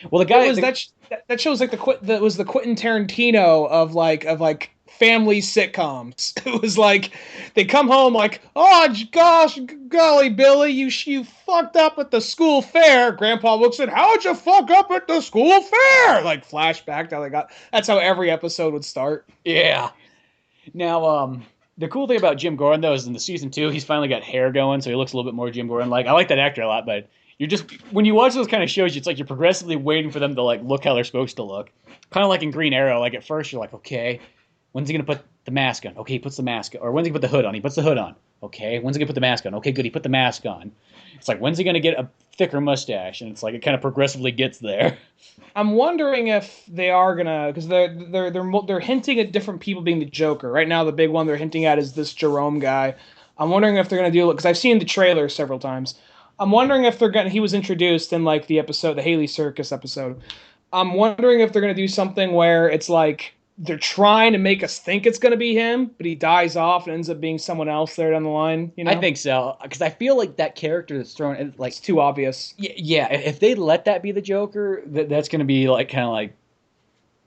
Well, the guy that show was like the Quentin Tarantino of like family sitcoms. It was like they come home like, oh gosh, golly Billy, you fucked up at the school fair. Grandpa looks at, how'd you fuck up at the school fair? Like flashback to how they got. That's how every episode would start. Yeah. Now, the cool thing about Jim Gordon though is in the season 2, he's finally got hair going, so he looks a little bit more Jim Gordon. Like I like that actor a lot, but you're just when you watch those kind of shows, it's like you're progressively waiting for them to like look how they're supposed to look. Kind of like in Green Arrow. Like at first you're like, okay. When's he gonna put the mask on? Okay, he puts the mask on. Or when's he gonna put the hood on? He puts the hood on. Okay, when's he gonna put the mask on? Okay, good, he put the mask on. It's like, when's he gonna get a thicker mustache? And it's like it kind of progressively gets there. I'm wondering if they are gonna, because they're hinting at different people being the Joker. Right now, the big one they're hinting at is this Jerome guy. I'm wondering if they're gonna do it because I've seen the trailer several times. I'm wondering if they're gonna. He was introduced in like the episode, the Haley Circus episode. I'm wondering if they're gonna do something where it's like they're trying to make us think it's gonna be him, but he dies off and ends up being someone else there down the line. You know, I think so because I feel like that character that's thrown, like, it's too obvious. yeah. If they let that be the Joker, that's gonna be like kind of like,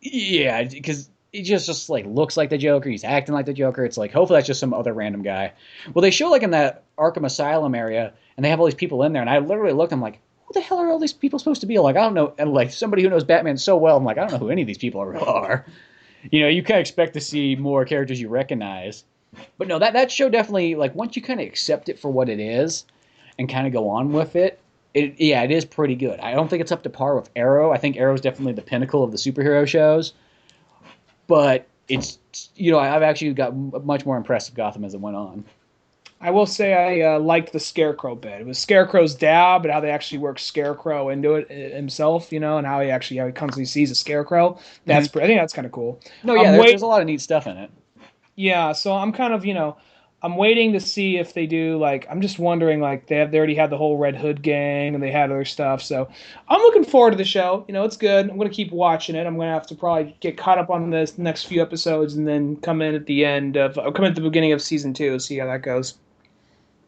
yeah, because he just like looks like the Joker. He's acting like the Joker. It's like hopefully that's just some other random guy. Well, they show like in that Arkham Asylum area, and they have all these people in there, and I literally looked. I'm like, who the hell are all these people supposed to be? Like, I don't know. And like somebody who knows Batman so well, I'm like, I don't know who any of these people are. You know, you kind of expect to see more characters you recognize. But no, that show definitely, like, once you kind of accept it for what it is and kind of go on with it, it is pretty good. I don't think it's up to par with Arrow. I think Arrow's definitely the pinnacle of the superhero shows. But it's, you know, I've actually got much more impressed with Gotham as it went on. I will say I liked the Scarecrow bit. It was Scarecrow's dad, but how they actually work Scarecrow into it himself, you know, and how he constantly sees a Scarecrow. I think that's kind of cool. No, yeah, there's a lot of neat stuff in it. Yeah, so I'm kind of, you know, I'm waiting to see if they do, like, I'm just wondering, like, they already had the whole Red Hood gang and they had other stuff. So I'm looking forward to the show. You know, it's good. I'm going to keep watching it. I'm going to have to probably get caught up on the next few episodes and then come in at the beginning of season 2, see how that goes.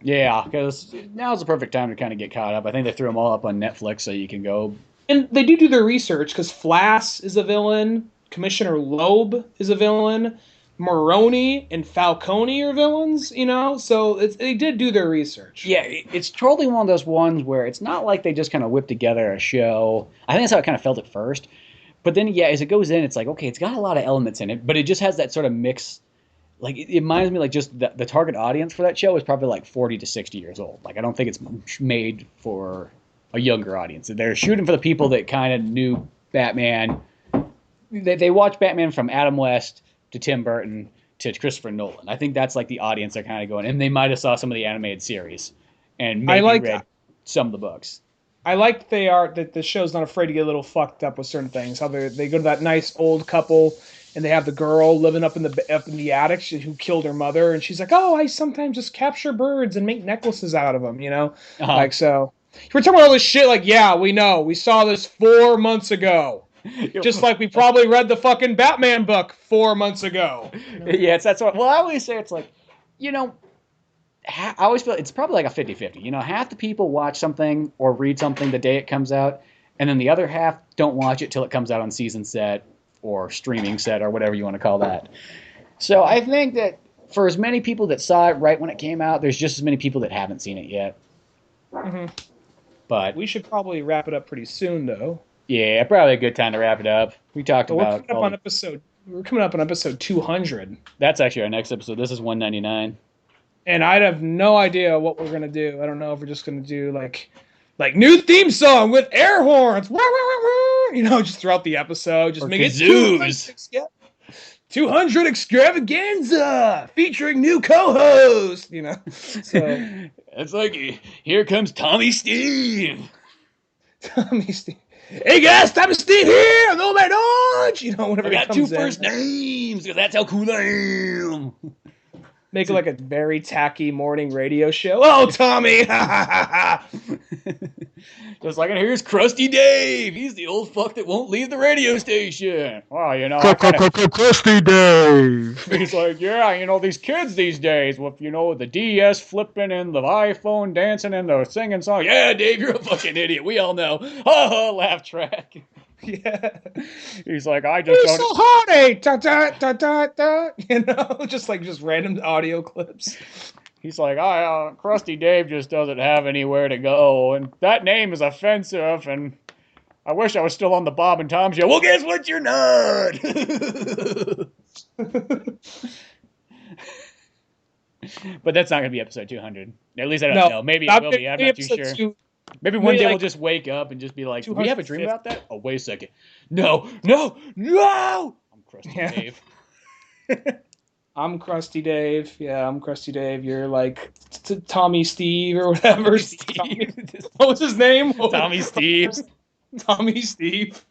Yeah, because now's the perfect time to kind of get caught up. I think they threw them all up on Netflix so you can go. And they do their research because Flass is a villain, Commissioner Loeb is a villain, Maroni and Falcone are villains, you know? So they did do their research. Yeah, it's totally one of those ones where it's not like they just kind of whipped together a show. I think that's how it kind of felt at first. But then, yeah, as it goes in, it's like, okay, it's got a lot of elements in it, but it just has that sort of mix. Like, it reminds me, like, just the target audience for that show is probably like 40 to 60 years old. Like, I don't think it's made for a younger audience. They're shooting for the people that kind of knew Batman. They watched Batman from Adam West to Tim Burton to Christopher Nolan. I think that's like the audience they're kind of going. And they might have saw some of the animated series and maybe read some of the books. I like that the show's not afraid to get a little fucked up with certain things. How they go to that nice old couple and they have the girl living up in the attic who killed her mother, and she's like, "Oh, I sometimes just capture birds and make necklaces out of them," you know, like so. We're talking about all this shit. Like, yeah, we know, we saw this 4 months ago, just like we probably read the fucking Batman book 4 months ago. You know? Yeah, it's that's what. Well, I always say it's like, you know, I always feel it's probably like a 50-50. You know, half the people watch something or read something the day it comes out, and then the other half don't watch it till it comes out on season set or streaming set or whatever you want to call that. So I think that for as many people that saw it right when it came out, there's just as many people that haven't seen it yet. Mm-hmm. But we should probably wrap it up pretty soon, though. Yeah, probably a good time to wrap it up. We talked about. We're coming up on episode 200. That's actually our next episode. This is 199. And I'd have no idea what we're gonna do. I don't know if we're just gonna do like new theme song with air horns, you know, just throughout the episode, just make it 200 extravaganza featuring new co-host, you know. So it's like, here comes Tommy Steve. Tommy Steve. Hey guys, Tommy Steve here. I'm the man Orange. You know, whenever I got 2 first names because that's how cool I am. Make it like a very tacky morning radio show. Oh, Tommy! Just like, and here's Crusty Dave. He's the old fuck that won't leave the radio station. Well, you know, Crusty Dave. He's like, yeah, you know, these kids these days with, you know, the DS flipping and the iPhone dancing and the singing song. Yeah, Dave, you're a fucking idiot. We all know. Ha ha, laugh track. Yeah. He's like, I just don't. So horny. Da, da, da, da, da. You know, just random audio clips. He's like, Crusty Dave just doesn't have anywhere to go, and that name is offensive, and I wish I was still on the Bob and Tom show. Well, guess what? You're not. But that's not going to be episode 200. At least I don't know. Maybe it will be. I'm not too sure. Maybe one day we'll just wake up and just be like, "Do we have a dream about that?" Oh, wait a second. No. I'm Crusty Dave. I'm Crusty Dave. Yeah, I'm Crusty Dave. You're like Tommy Steve or whatever. Steve. What was his name? Tommy Steve. Tommy Steve.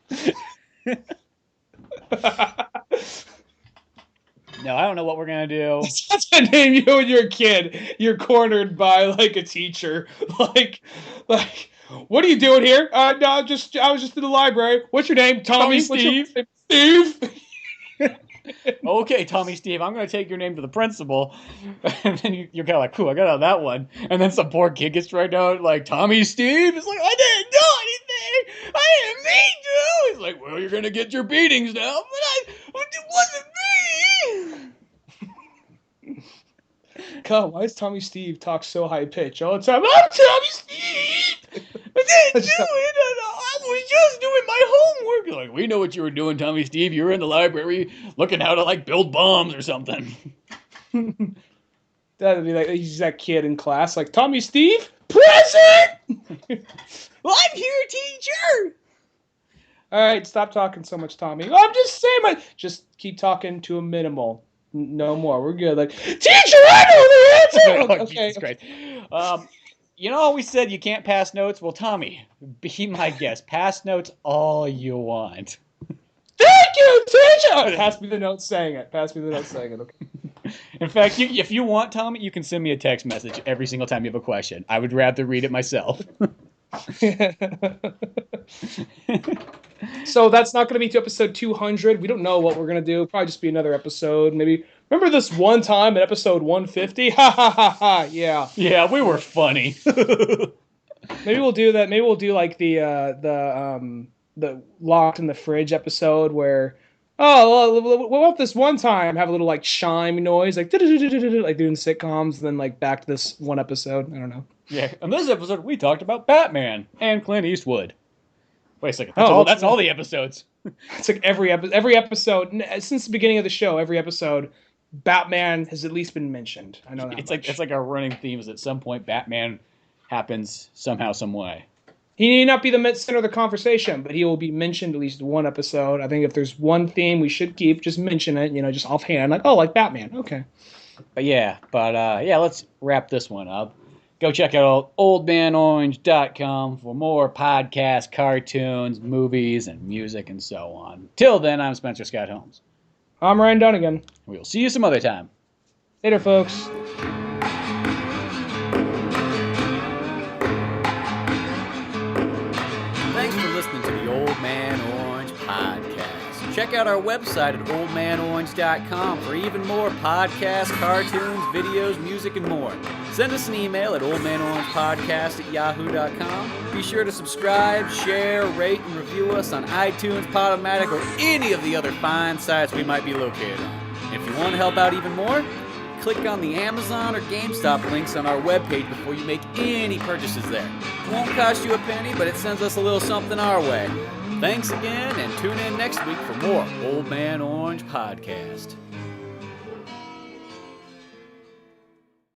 No, I don't know what we're gonna do. That's a name you when you're a kid. You're cornered by like a teacher. Like, what are you doing here? No, I was just in the library. What's your name? Tommy Steve. Steve. Okay, Tommy Steve, I'm gonna take your name to the principal. And then you're kind of like, "Cool, I got out that one." And then some poor kid gets right out like, "Tommy Steve." It's like, "I didn't do anything. I didn't mean to." He's like, "Well, you're gonna get your beatings now." But it wasn't me. God, why does Tommy Steve talk so high pitch all the time? I'm Tommy Steve. I didn't do it. I was just doing my homework. You're like, we know what you were doing, Tommy Steve. You were in the library looking how to like build bombs or something. That'd be like he's that kid in class, like Tommy Steve, present. Well, I'm here, teacher. All right, stop talking so much, Tommy. I'm just saying, just keep talking to a minimal. No more. We're good. Like, teacher, I know the answer. Oh, okay. Jesus Christ. You know, we said you can't pass notes. Well, Tommy, be my guest. Pass notes all you want. Thank you, teacher. Oh, pass me the note saying it. Pass me the note saying it. Okay. In fact, if you want, Tommy, you can send me a text message every single time you have a question. I would rather read it myself. So that's not going to be to episode 200. We don't know what we're going to do. Probably just be another episode. Maybe remember this one time at episode 150? Ha ha ha ha. Yeah. Yeah, we were funny. Maybe we'll do that. Maybe we'll do like the locked in the fridge episode where what about this one time have a little like chime noise like like doing sitcoms and then like back to this one episode. I don't know. Yeah, in this episode we talked about Batman and Clint Eastwood. Wait a second. That's all the episodes. It's like every episode since the beginning of the show. Every episode, Batman has at least been mentioned. I know that. It's like our running theme is at some point Batman happens somehow, some way. He may not be the center of the conversation, but he will be mentioned at least one episode. I think if there's one theme we should keep, just mention it. You know, just offhand, like like Batman. Okay. But let's wrap this one up. Go check out oldmanorange.com for more podcasts, cartoons, movies, and music, and so on. Till then, I'm Spencer Scott Holmes. I'm Ryan Dunigan. We'll see you some other time. Later, folks. Thanks for listening to the Old Man Orange podcast. Check out our website at oldmanorange.com for even more podcasts, cartoons, videos, music, and more. Send us an email at oldmanorangepodcast@yahoo.com. Be sure to subscribe, share, rate, and review us on iTunes, Podomatic, or any of the other fine sites we might be located on. If you want to help out even more, click on the Amazon or GameStop links on our webpage before you make any purchases there. It won't cost you a penny, but it sends us a little something our way. Thanks again, and tune in next week for more Old Man Orange Podcast.